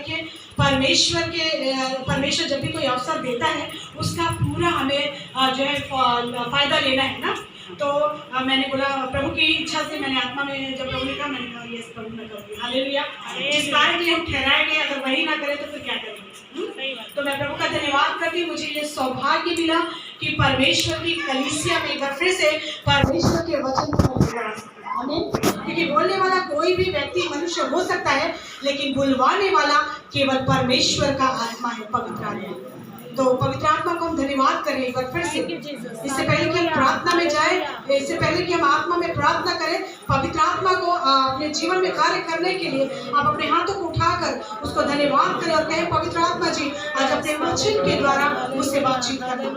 देखिए परमेश्वर जब भी कोई अवसर देता है उसका पूरा हमें जो है फायदा लेना है ना। तो मैंने बोला प्रभु की इच्छा से, मैंने आत्मा में जब प्रभु ने कहा, मैंने कहा यस प्रभु मैं करूँगी, हालेलुया। जिस कार्य के लिए हम ठहराए गए अगर वही ना करें तो फिर क्या करेंगे। तो मैं प्रभु का धन्यवाद करती हूँ, मुझे ये सौभाग्य मिला कि परमेश्वर की कलीसिया में एक बार फिर से परमेश्वर के वचन को बोला। आमीन। क्योंकि बोलने वाला कोई भी व्यक्ति मनुष्य हो सकता है, लेकिन बुलवाने वाला केवल परमेश्वर का आत्मा है, पवित्र आत्मा। तो पवित्र आत्मा को हम धन्यवाद करें एक बार फिर से। इससे पहले कि हम प्रार्थना में जाए, इससे पहले कि हम आत्मा में प्रार्थना करें, पवित्र आत्मा को अपने जीवन में कार्य करने के लिए आप अपने हाथों को उठाकर उसको धन्यवाद करें और कहें पवित्र आत्मा जी आज अपने वचन के द्वारा मुझसे बातचीत करें।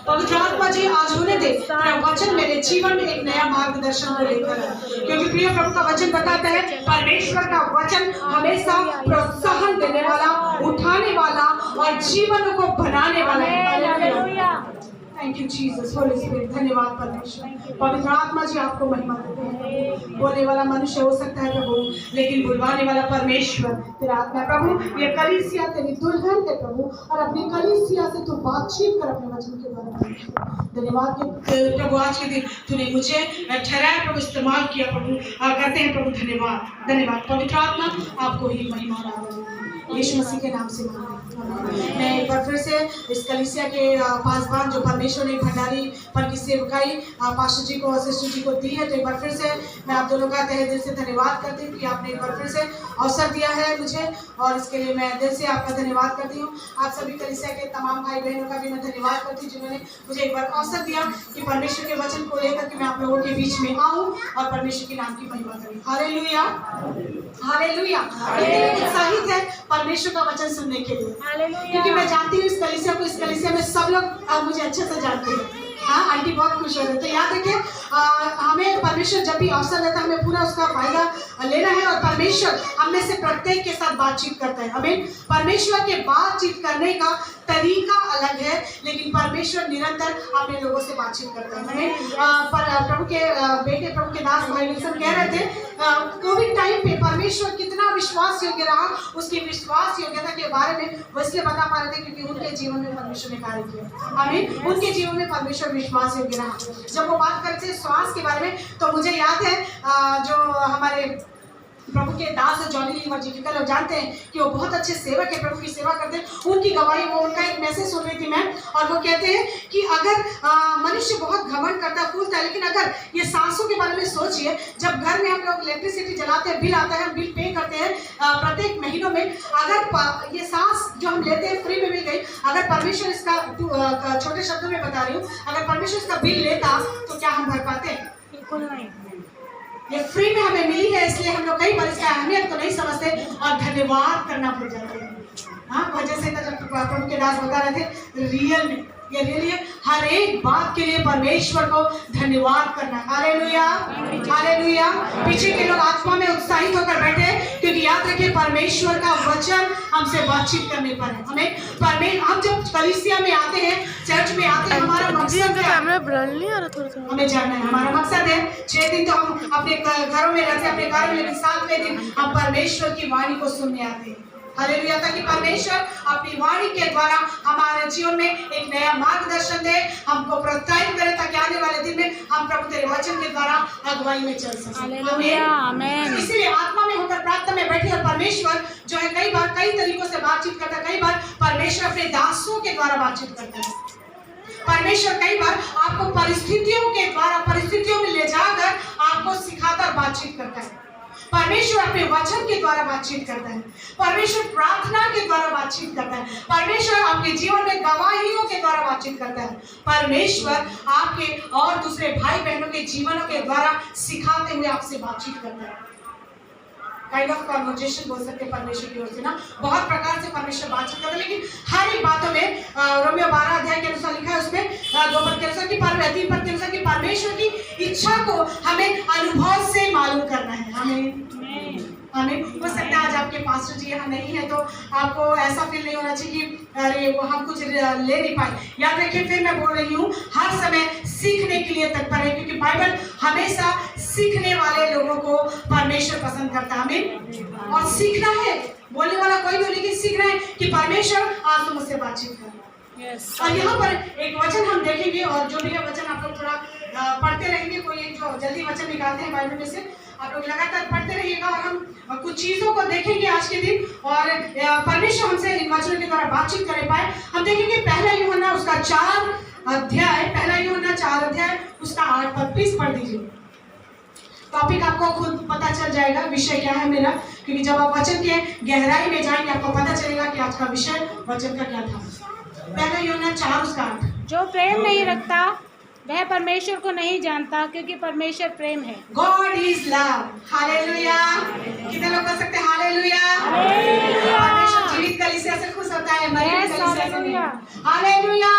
पवित्र आत्मा जी आज होने दे तेरा वचन मेरे जीवन में एक नया मार्गदर्शन को लेकर, क्योंकि प्रिय प्रभु का वचन बताता है परमेश्वर का वचन हमेशा प्रोत्साहन देने वाला, उठाने वाला और जीवन को बनाने वाला है। Thank you Jesus, Holi spirit. धन्यवाद परमेश्वर। पवित्र आत्मा जी आपको महिमा देते हैं। बोलने वाला मनुष्य हो सकता है प्रभु, लेकिन बुलवाने वाला परमेश्वर तेरा आत्मा। प्रभु ये कलीसिया तेरी दुल्हन है प्रभु, और अपनी कलीसिया से तू बातचीत कर अपने वचन के द्वारा। धन्यवाद प्रभु, आज के दिन तूने मुझे ठहराया प्रभु, इस्तेमाल किया प्रभु, करते हैं प्रभु धन्यवाद। धन्यवाद पवित्र आत्मा, आपको ही महिमा यीशु मसीह के नाम से मांगते। मैं एक बार फिर से इस कलीसिया के पासबान जो परमेश्वर ने भंडारी पर की सेवकाई पास्टर जी को, सिस्टर जी को दी है, तो एक बार फिर से मैं आप दोनों का तहे दिल से धन्यवाद करती हूँ कि आपने एक बार फिर से अवसर दिया है मुझे, और इसके लिए मैं दिल से आपका धन्यवाद करती हूँ। आप सभी कलीसिया के तमाम भाई बहनों का भी मैं धन्यवाद करती हूँ जिन्होंने मुझे एक बार अवसर दिया कि परमेश्वर के वचन को लेकर के मैं आप लोगों के बीच में आऊँ और परमेश्वर के नाम की महिमा करूँ। Hallelujah, hallelujah. उत्साहित है परमेश्वर का वचन सुनने के लिए, क्योंकि मैं जानती हूँ इस कलीसिया में सब लोग मुझे अच्छे से जानते हैं। हाँ, आंटी बहुत खुश हो रहे। तो याद रखिए हमें परमेश्वर जब भी अवसर देता है हमें पूरा उसका फायदा लेना है, और परमेश्वर हम में से प्रत्येक के साथ बातचीत करता है। हमें परमेश्वर के बातचीत करने का तरीका अलग है, लेकिन परमेश्वर निरंतर अपने लोगों से बातचीत करता है। हमें प्रभु के बेटे, प्रभु के दास भाई विल्सन कह रहे थे कोविड टाइम पे परमेश्वर कितना विश्वास योग्य रहा, उसकी विश्वास योग्यता के बारे में वो इसलिए बता पा रहे थे क्योंकि उनके जीवन में परमेश्वर ने कार्य किया। हमें उनके जीवन में परमेश्वर विश्वास योग्य रहा। जब वो बात करते हैं श्वास के बारे में, तो मुझे याद है जो हमारे प्रभु के दास जॉनी लीवर जी, लोग जानते हैं कि वो बहुत अच्छे सेवक है, प्रभु की सेवा करते हैं। उनकी गवाही, वो उनका एक मैसेज सुन रही थी मैं, और वो कहते हैं कि अगर मनुष्य बहुत घमंड करता फूलता है, लेकिन अगर ये सांसों के बारे में सोचिए, जब घर में हम लोग इलेक्ट्रिसिटी जलाते हैं, बिल आता है, हम बिल पे करते हैं प्रत्येक महीनों में, अगर ये सांस जो हम लेते हैं फ्री में मिल गई, अगर परमेश्वर इसका, छोटे शब्दों में बता रही हूँ, अगर परमेश्वर इसका बिल लेता तो क्या हम भर पाते? बिल्कुल नहीं। ये फ्री में हमें मिली है, इसलिए हम लोग कई बार इसका अहमियत को नहीं समझते और धन्यवाद करना भूल जाते हैं। हाँ, वजह से जब प्रभु के दास बता रहे थे रियल में ये रियल हर एक बात के लिए परमेश्वर को धन्यवाद करना। Hallelujah, hallelujah. पीछे के लोग आत्मा में उत्साहित होकर बैठे, क्योंकि याद रखिए परमेश्वर का वचन हमसे बातचीत करने पर है। हम जब कलीसिया में आते हैं, चर्च में आते हैं, हमारा मकसद है, हमें जानना है, हमारा मकसद है 6 दिन तो हम अपने घरों में रहते हैं, अपने घरों में, लेकिन 7वें दिन हम परमेश्वर की वाणी को सुनने आते हैं। हालेलुया, ताकि परमेश्वर अपनी वाणी के द्वारा हमारे जीवन में एक नया मार्गदर्शन दे, हमको प्रोत्साहित करे, ताकि आने वाले दिन में हम प्रभु तेरे वचन के द्वारा अगुवाई में चल सकें। आमीन। इसलिए आत्मा में होकर प्रार्थना में बैठे, और परमेश्वर जो है कई बार कई तरीकों से बातचीत करता है। कई बार परमेश्वर अपने दासों के द्वारा बातचीत करता है। परमेश्वर कई बार आपको परिस्थितियों के द्वारा, परिस्थितियों में ले जाकर आपको सिखाता और बातचीत करता है। परमेश्वर अपने वचन के द्वारा बातचीत करता है। परमेश्वर प्रार्थना के द्वारा बातचीत करता है। परमेश्वर आपके जीवन में गवाहियों के द्वारा बातचीत करता है। परमेश्वर आपके और दूसरे भाई बहनों के जीवनों के द्वारा सिखाते हुए आपसे बातचीत करता है। काइंड ऑफ कन्वर्सेशन बोल सकते हैं परमेश्वर की ओर से ना, बहुत प्रकार से परमेश्वर बातचीत करता है, लेकिन हर एक बातों में रोमियो 12 अध्याय के अनुसार लिखा है, उसमें 2 पद के अनुसार कि 3 पद के अनुसार कि परमेश्वर की इच्छा को हमें अनुभव से मालूम करना है। हमें हमें हो सकता है आज आपके पास्टर जी यहाँ नहीं है तो आपको ऐसा फील नहीं होना चाहिए कि अरे वो हम कुछ ले नहीं पाए। याद रखिए, फिर मैं बोल रही हूँ, हर समय सीखने के लिए तत्पर है, क्योंकि बाइबल हमेशा सीखने वाले लोगों को परमेश्वर पसंद करता है। हमें और सीखना है, बोलने वाला कोई भी, लेकिन सीखना है कि परमेश्वर आज तो मुझसे बातचीत कर रहा है। और यहाँ पर एक वचन हम देखेंगे, और जो भी है वचन आप लोग थोड़ा पढ़ते रहेंगे। कोई एक जो जल्दी वचन निकालते हैं बाइबल में से, आप लोग लगातार पढ़ते रहिएगा और हम कुछ चीजों को देखेंगे आज के दिन, और परमेश्वर हमसे इन वचनों के द्वारा बातचीत कर पाए। हम देखेंगे पहला यूहन्ना उसका 4 अध्याय, पहला यूहन्ना 4 अध्याय उसका 8 पद। प्लीज पढ़ दीजिए। टॉपिक आपको खुद पता चल जाएगा, विषय क्या है मेरा, क्योंकि जब आप वचन के गहराई में जाएंगे आपको पता चलेगा कि आज का विषय वचन का क्या था। पहला यूहन्ना 4 उसका 8। जो प्रेम नहीं रखता वह परमेश्वर को नहीं जानता, क्योंकि परमेश्वर प्रेम है। God is love. हालेलुया। कितने लोग कर सकते हैं हालेलुया? परमेश्वर जीवित कलीसिया से खुश होता है, मरीज कलीसिया से नहीं। Hallelujah,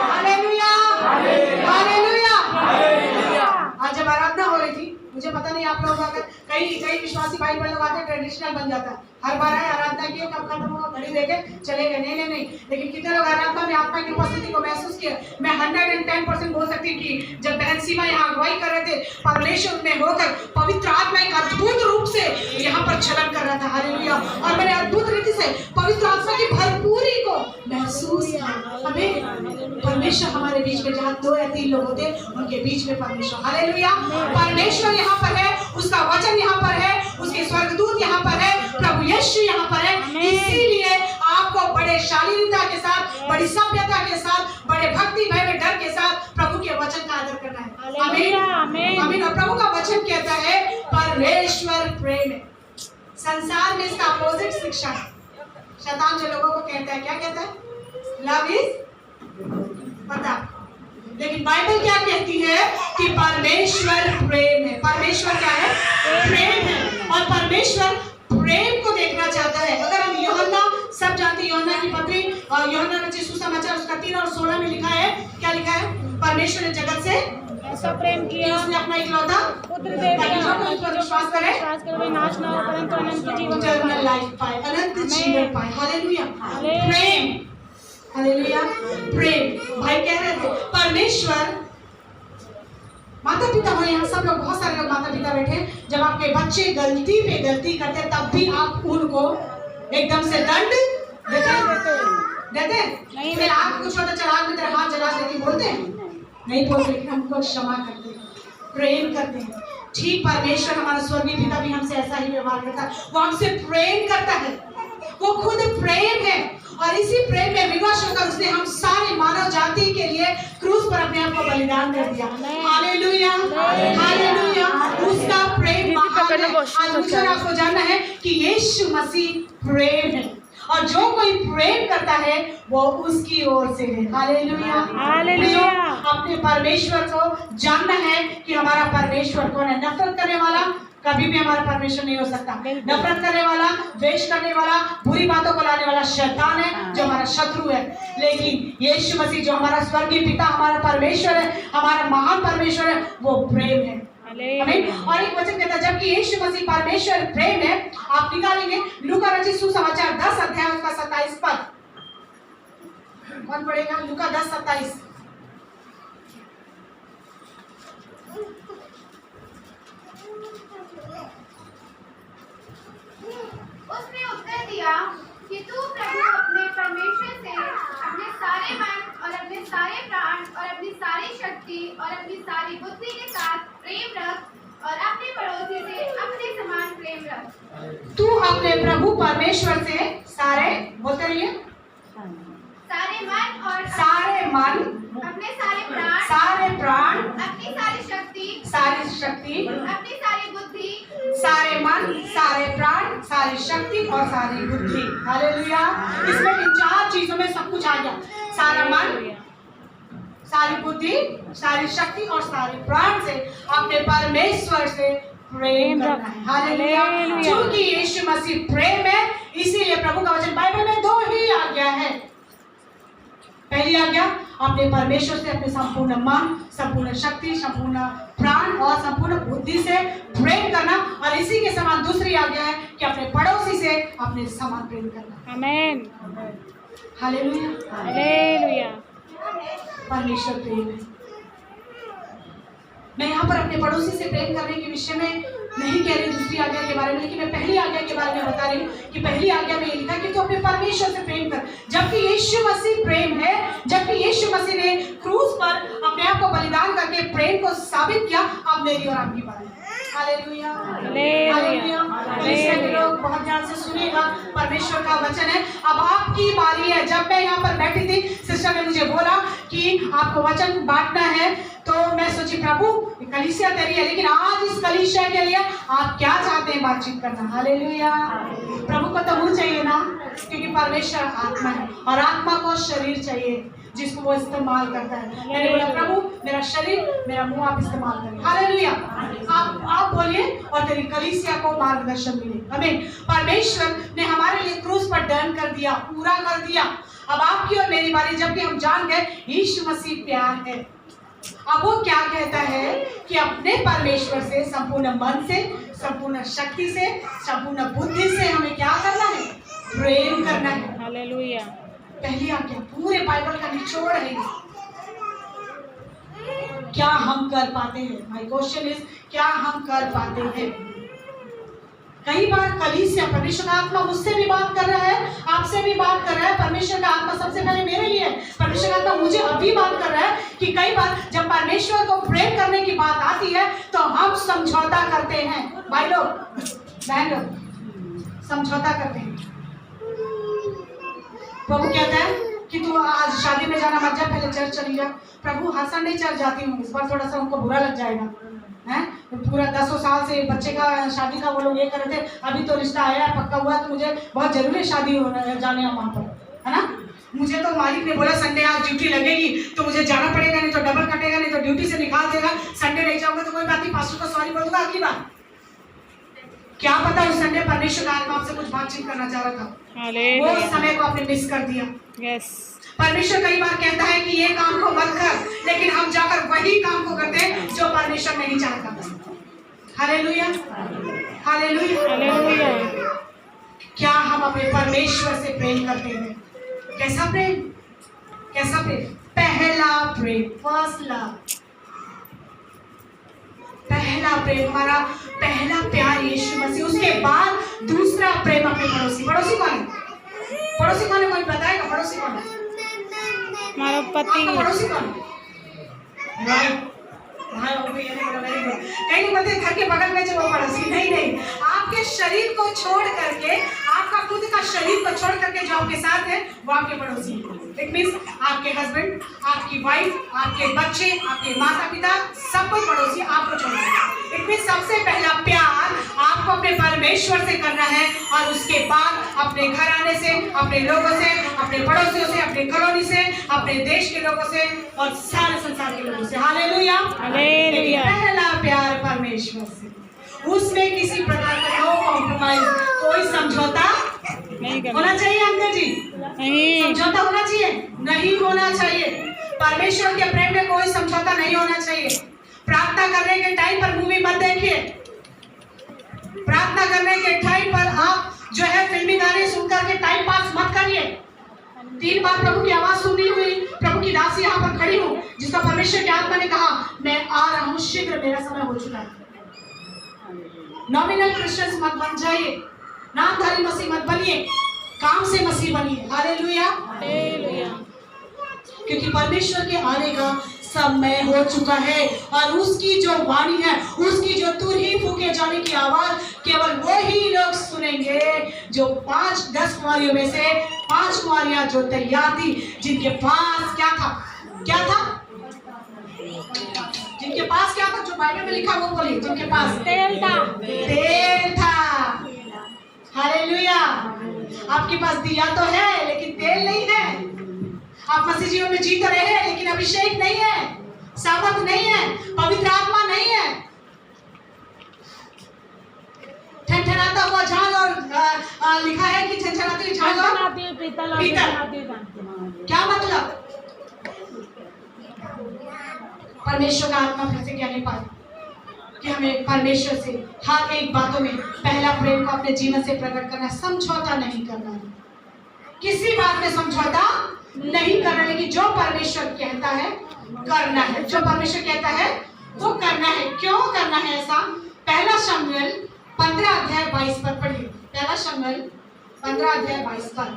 hallelujah, hallelujah. आज जब आराधना हो रही थी, मुझे पता नहीं आप लोग अगर कई विश्वासी भाई बहन लोग आते ट्रेडिशनल बन जाता है, हर बार आए आराधना की कब खत्म होगा घड़ी देके चले गए। नहीं, लेकिन कितने लोग आराधना में आत्मा की उपस्थिति को महसूस किया? मैं 110% बोल सकती हूँ कि जब बहन सीमा यहाँ अगुवाई कर रहे थे, परमेश्वर में होकर पवित्र आत्मा एक अद्भुत रूप से यहाँ पर छलन कर रहा था। हालेलुया। और मैंने अद्भुत रीति से पवित्र आत्मा की भरपूरी को महसूस किया। हमें परमेश्वर हमारे बीच में, जहाँ 2 या 3 लोग होते उनके बीच में परमेश्वर। हालेलुया। परमेश्वर यहाँ पर है, उसका वचन यहाँ पर है, उसके स्वर्गदूत यहाँ पर है, प्रभु यीशु यहाँ पर है। इसीलिए आपको बड़े शालीनता के साथ, बड़ी सभ्यता के साथ, बड़े भक्ति भय में डर के साथ प्रभु के वचन का आदर करना है। आमीन, आमीन। और प्रभु का वचन कहता है परमेश्वर प्रेम है। संसार में इसका अपोजिट शिक्षा है। शैतान जो लोगों को कहता है, क्या कहता है? लव इज पता। लेकिन बाइबल क्या कहती है कि परमेश्वर प्रेम है। परमेश्वर क्या है? प्रेम है। और परमेश्वर प्रेम को देखना चाहता है। अगर हम यूहन्ना, सब जानते हैं यूहन्ना की पत्री, यूहन्ना रचित सुसमाचार उसका 3 और 16 में लिखा है, क्या लिखा है? परमेश्वर ने जगत से ऐसा प्रेम किया, उसने अपना इकलौता पुत्र दे दिया, जो उस पर विश्वास करे वे नाश न हो परंतु अनंत जीवन इटर्नल लाइफ पाए, अनंत जीवन पाए। हालेलुया। प्रेम, हालेलुया। प्रेम। भाई कह रहे थे परमेश्वर, माता पिता हो, यहाँ सब लोग, बहुत सारे लोग माता पिता बैठे, जब आपके बच्चे गलती पे गलती करते तब भी आप उनको एकदम से दंड देते? फिर आग कुछ होता, चला में तेरा हाथ जला देती, बोलते हैं? नहीं बोलते, लेकिन हम उनको क्षमा करते हैं, प्रेम करते हैं। ठीक परमेश्वर हमारा स्वर्गीय पिता भी हमसे ऐसा ही व्यवहार करता है। वो हमसे प्रेम करता है, वो खुद प्रेम है, और इसी प्रेम में विवश होकर उसने हम सारे मानव जाति के लिए क्रूस पर अपने आप को बलिदान कर दिया। Hallelujah, hallelujah. उसका प्रेम महान है। आज मुझे आपको जानना है कि यीशु मसीह प्रेम है, और जो कोई प्रेम करता है वो उसकी ओर से है। Hallelujah, hallelujah. अपने परमेश्वर को जानना है कि हमारा परमेश्वर कौन है। नफरत करने वाला कभी भी हमारा परमेश्वर नहीं हो सकता। नफरत करने वाला, द्वेष करने वाला, बुरी बातों को लाने वाला शैतान है, जो हमारा शत्रु है। लेकिन यीशु मसीह जो हमारा स्वर्गीय पिता, हमारा परमेश्वर है, हमारा महान परमेश्वर है, वो प्रेम है। आमीन। और एक वचन कहता है जबकि यीशु मसीह परमेश्वर प्रेम है, आप निकालेंगे लूका रचित सुसमाचार 10 अध्याय उसका 27 पद। कौन पढ़ेगा? लूका 10:27। उसने उत्तर दिया कि तू प्रभु अपने परमेश्वर से अपने सारे मन और अपने सारे प्राण और अपनी सारी शक्ति और अपनी सारी बुद्धि के साथ प्रेम रख और अपने पड़ोसी से अपने समान प्रेम रख। तू अपने प्रभु परमेश्वर से सारे, बोलते रहिए, सारे मन और सारे मन, अपने सारे प्राण, अपनी सारी शक्ति, अपनी सारी बुद्धि, सारे मन, सारे प्राण, सारी शक्ति और सारी बुद्धि। हालेलुया। इसमें इन 4 चीजों में सब कुछ आ गया। सारा मन, सारी बुद्धि, सारी शक्ति और सारे प्राण से अपने परमेश्वर से प्रेम करना है। हालेलुया। क्योंकि यीशु मसीह प्रेम है, इसीलिए प्रभु का वचन बाइबल में 2 ही आज्ञा है। पहली आज्ञा अपने परमेश्वर से अपने संपूर्ण मन, संपूर्ण शक्ति, संपूर्ण प्राण और संपूर्ण बुद्धि से प्रेम करना। और इसी के समान दूसरी आज्ञा है कि अपने पड़ोसी से अपने समान प्रेम करना। आमेन। हालेलुया। हालेलुया। परमेश्वर प्रेम है। मैं यहाँ पर अपने पड़ोसी से प्रेम करने के विषय में नहीं कह रही दूसरी आज्ञा के बारे में, लेकिन मैं पहली आज्ञा के बारे में बता रही हूँ कि पहली आज्ञा में ये लिखा कि तू अपने परमेश्वर से प्रेम कर। जबकि यीशु मसीह प्रेम है, जबकि यीशु मसीह ने क्रूस पर अपने आप को बलिदान करके प्रेम को साबित किया। अब मेरी और आपकी बात है। हालेलुया। हालेलुया। लोग बहुत ध्यान से सुनिएगा, परमेश्वर का वचन है। अब आपकी बारी है। जब मैं यहाँ पर बैठी थी, सिस्टर ने मुझे बोला कि आपको वचन बांटना है, तो मैं सोची प्रभु कलीसिया तेरी है, लेकिन आज इस कलीसिया के लिए आप क्या चाहते हैं बातचीत करना। हालेलुया। प्रभु को तो मुंह चाहिए ना, क्योंकि परमेश्वर आत्मा है और आत्मा को शरीर चाहिए जिसको वो इस्तेमाल करता है। मैंने बोला प्रभु मेरा शरीर, मेरा मुंह आप इस्तेमाल करें। हालेलुया। आप बोलिए और तेरी कलीसिया को मार्गदर्शन मिले। आमीन। परमेश्वर ने हमारे लिए क्रूस पर दहन कर दिया, पूरा कर दिया। अब आपकी और मेरी बारी, जबकि हम जान गए यीशु मसीह प्यार है। अब वो क्या कहता है कि अपने परमेश्वर से संपूर्ण मन से, संपूर्ण शक्ति से, संपूर्ण बुद्धि से हमें क्या करना है? प्रेम करना है। हालेलुया। पहली आज्ञा पूरे बाइबल का निचोड़ है। क्या हम कर पाते हैं? माय क्वेश्चन इज, क्या हम कर पाते हैं? कई बार कलीसिया, परमेश्वर का आत्मा मुझसे भी बात कर रहा है, आपसे भी बात कर रहा है। परमेश्वर का आत्मा सबसे पहले मेरे लिए है, परमेश्वर का आत्मा मुझे अभी बात कर रहा है कि कई बार जब परमेश्वर को प्रेम करने की बात आती है तो हम समझौता करते हैं। भाई लोग, बहन लोग, समझौता करते हैं। प्रभु कहता है कि तू आज शादी में जाना मत जा, पहले चर्च चली जा। प्रभु हाँ संडे चर्च जाती हूँ, इस बार थोड़ा सा उनको बुरा लग जाएगा। हैं पूरा 10 साल से बच्चे का शादी का वो लोग ये कर रहे थे, अभी तो रिश्ता आया पक्का हुआ, तो मुझे बहुत जरूरी शादी होना जाने वहाँ पर, है ना। मुझे तो मालिक ने बोला संडे आज ड्यूटी लगेगी तो मुझे जाना पड़ेगा, नहीं तो डबल कटेगा, नहीं तो ड्यूटी से निकाल देगा। संडे नहीं जाऊंगा तो कोई बात नहीं, पास्टर को सॉरी बोलूंगा अगली बार। क्या पता उस संडे परमेश्वर का आत्मा आपसे कुछ बातचीत करना चाह रहा था, वो समय को आपने मिस कर दिया। यस। परमेश्वर कई बार कहता है कि ये काम को मत कर, लेकिन हम जाकर वही काम को करते हैं जो परमेश्वर नहीं चाहता। हालेलुया। हालेलुया। हालेलुया। क्या हम अपने परमेश्वर से प्रेम करते हैं? कैसा प्रेम? कैसा प्रेम? पहला प्रेम, फर्स्ट लव। पहला प्रेम, हमारा पहला प्यार यीशु मसीह। उसके बाद दूसरा प्रेम अपने पड़ोसी। पड़ोसी कौन है? पड़ोसी कौन है? कोई बताएगा पड़ोसी कौन है? हमारा पति। आपका पड़ोसी कौन है? राइट। कहीं बोलते घर के बगल में जो वो पड़ोसी, नहीं, आपके शरीर को छोड़ करके, आपका खुद का शरीर को छोड़ करके जो आपके साथ है वो आपके पड़ोसी। इट मीन्स आपके हस्बैंड, आपकी वाइफ, आपके बच्चे, आपके माता पिता, सब कोई पड़ोसी आपको छोड़ देगा। इट मीन्स सबसे पहला प्यार आपको अपने परमेश्वर से करना है और उसके बाद अपने घराने से, अपने लोगों से, अपने पड़ोसियों से, अपने कॉलोनी से, अपने देश के लोगों से और सारे संसार के लोगों से। हालेलुया। हालेलुया। पहला प्यार परमेश्वर से, उसमें किसी प्रकार का नो कॉम्प्रोमाइज, कोई समझौता नहीं करना होना चाहिए। अंकल जी, नहीं, समझौता होना चाहिए? नहीं होना चाहिए। परमेश्वर के प्रेम में कोई समझौता नहीं होना चाहिए। प्रार्थना करने के टाइम पर मूवी मत देखिए। प्रार्थना करने के टाइम पर आप जो है फिल्मी गाने सुनकर के टाइम पास मत करिए। 3 बार प्रभु की आवाज सुनी हुई प्रभु की दासी यहाँ पर खड़ी हूँ, जिसका परमेश्वर की आत्मा ने कहा मैं आ रहा हूँ, शीघ्र मेरा समय हो चुका है। नॉमिनल क्रिश्चियंस मत बन जाइए, नामधारी मसीह मत बनिए, काम से मसीह बनिए। हालेलुया। हालेलुया। क्योंकि परमेश्वर के आने का समय हो चुका है और उसकी जो वाणी है, उसकी जो तुरही फूके जाने की आवाज केवल वो ही लोग सुनेंगे जो 5-10 कुमारियों में से 5 कुमारियां जो तैयार थी, जिनके पास क्या था? क्या था? जिनके पास क्या था? जो बाइबल में लिखा वो बोलिए। जिनके पास तेल था। तेल था। हालेलुया। आपके पास दिया तो है लेकिन तेल नहीं है। आप मसीह जीवन में जी तो रहे हैं लेकिन अभिषेक नहीं है, सामर्थ नहीं है, पवित्र आत्मा नहीं है। ठनठनाता हुआ झाग और लिखा है कि ठनठनाती झाग और पीतल। क्या मतलब? परमेश्वर का आत्मा प्रतिज्ञा नहीं पाए कि हमें परमेश्वर से हर एक बातों में पहला प्रेम को अपने जीवन से प्रकट करना, समझौता नहीं करना है, किसी बात में समझौता नहीं करना, लेकिन जो परमेश्वर कहता है करना है, जो परमेश्वर कहता है वो करना है। क्यों करना है ऐसा? पहला शमूएल 15:22 पर पढ़िए। पहला शमूएल 15:22 पर,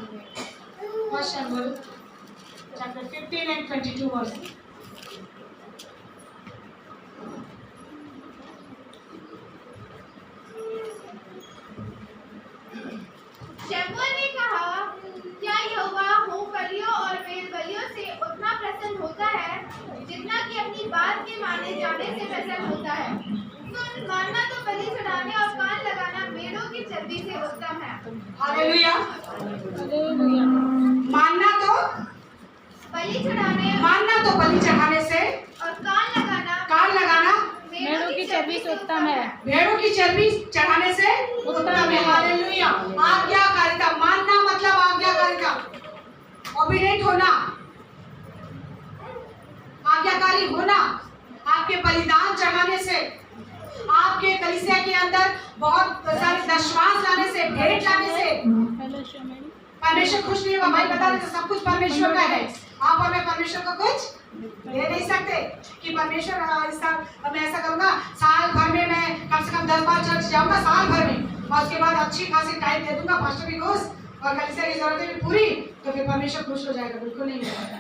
फर्स्ट शमूएल चैप्टर 15 and 22 वर्स। शमूएल ने कहा, क्या यहोवा होमबलियों और मेलबलियों से उतना प्रसन्न होता है जितना कि अपनी बात के माने जाने से प्रसन्न होता है? सुन, मानना तो बलि चढ़ाने और कान लगाना मेढ़ों की चर्बी से उत्तम है। हालेलुया। हालेलुया। मानना तो बलि चढ़ाने से और कान लगाना मेढ़ों की चर्बी से उत्तम है। भेड़ों की चर्बी चढ़ाने से उत्तम है। हालेलुया। आज्ञाकारिता, मानना मतलब आज्ञाकारिता, ओबीडिएंट होना, आज्ञाकारी होना। आपके बलिदान चढ़ाने से, आपके कलीसिया के अंदर बहुत सारे दशमांश लाने से, भेंट लाने से परमेश्वर खुश नहीं होगा। भाई बता रहे सब कुछ परमेश्वर का है, आप और मैं परमेश्वर को कुछ दे नहीं सकते कि परमेश्वर मैं ऐसा करूंगा, साल भर में मैं कम से कम 10 बार चर्च जाऊंगा साल भर में, और उसके बाद अच्छी खासी टाइम दे दूंगा, पास्टर भी खुश और कलीसिया की जरूरतें भी पूरी, तो फिर परमेश्वर खुश हो जाएगा? बिल्कुल नहीं होगा।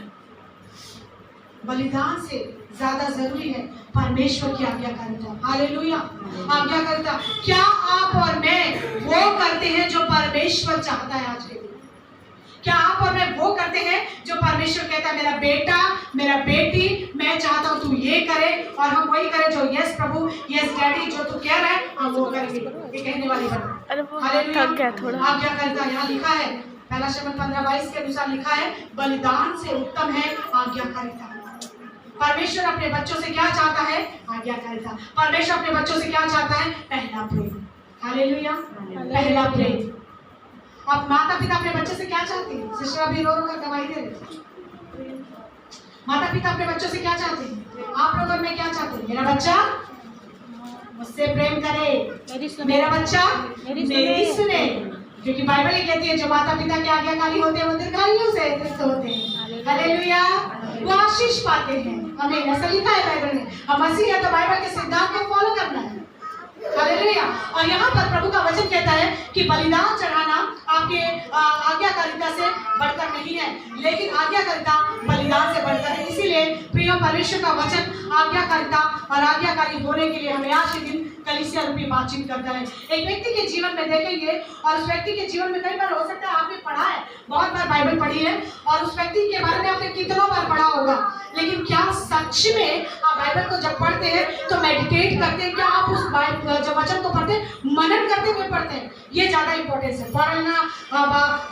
बलिदान से ज्यादा जरूरी है परमेश्वर की आज्ञाकारिता। हालेलुया। आज्ञाकारिता, क्या आप और मैं वो करते हैं जो परमेश्वर चाहता है आज के दिन? क्या आप और मैं वो करते हैं जो परमेश्वर कहता है मेरा बेटा, मेरा बेटी, मैं चाहता हूँ तू ये करे, और हम वही करें जो यस प्रभु, यस डैडी, जो तू कह रहा है हम वो करेंगे, ये कहने वाली बात। हालेलुया। आज्ञाकारिता यहाँ लिखा है, पहला शमूएल 15:22 के अनुसार लिखा है, बलिदान से उत्तम है आज्ञाकारिता। परमेश्वर अपने बच्चों से क्या चाहता है? आज्ञाकारिता। परमेश्वर अपने बच्चों से क्या चाहता है? पहला प्रेम। हालेलुया। पहला प्रेम। अब माता पिता अपने बच्चे से क्या चाहते हैं? सिस्टर अभी रो कर गवाही दे रहे। माता पिता अपने बच्चों से क्या चाहते हैं? आप लोग और मैं क्या चाहते हैं? मेरा बच्चा मुझसे प्रेम करे, मेरा बच्चा मेरी सुने, क्योंकि बाइबल ये कहती है जो माता पिता के आज्ञाकारी होते हैं वो दीर्घायु से तृप्त होते हैं। हालेलुया। वो आशीष पाते हैं। हमें ऐसा लिखा है बाइबल में, हम मसीह है तो बाइबल के सिद्धांत को फॉलो करना है। हालेलुया। और यहाँ पर प्रभु का वचन कहता है कि बलिदान चढ़ाना आपके आज्ञाकारिता से बढ़कर नहीं है, लेकिन आज्ञाकारिता बलिदान से बढ़कर है। इसीलिए प्रिय परमेश्वर का वचन आज्ञाकारिता और आज्ञाकारी होने के लिए हमें आज के दिन कलीसिया रूपी बातचीत करता है। एक व्यक्ति के जीवन में देखेंगे, और उस व्यक्ति के जीवन में कई बार हो सकता है आपने पढ़ा है, बहुत बार बाइबल पढ़ी है, और उस व्यक्ति के बारे में आपने कितनों बार पढ़ा होगा, लेकिन क्या सच में आप बाइबल को जब पढ़ते हैं तो मेडिटेट करते हैं? क्या आप उस जब वचन को पढ़ते हैं मनन करते हुए पढ़ते हैं? ये ज्यादा इंपॉर्टेंस है। पढ़ना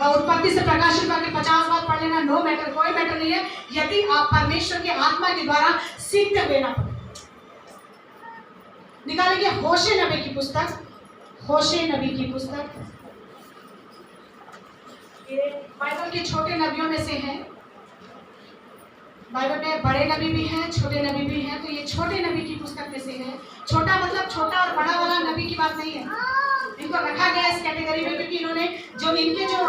उत्पत्ति से प्रकाशित करके 50 बार पढ़ लेना, नो मैटर, कोई मैटर नहीं है, यदि आप परमेश्वर के आत्मा के द्वारा सीखते हुए ना पढ़े। निकालेंगे होशे नबी की पुस्तक, होशे नबी की पुस्तक, ये बाइबल के छोटे नबियों में से है। बाइबल में बड़े नबी भी हैं, छोटे नबी भी हैं, तो ये छोटे नबी की पुस्तक में से है। छोटा मतलब छोटा और बड़ा वाला नबी की बात नहीं है, इनको रखा गया इस कैटेगरी में क्योंकि इन्होंने जो इनके जो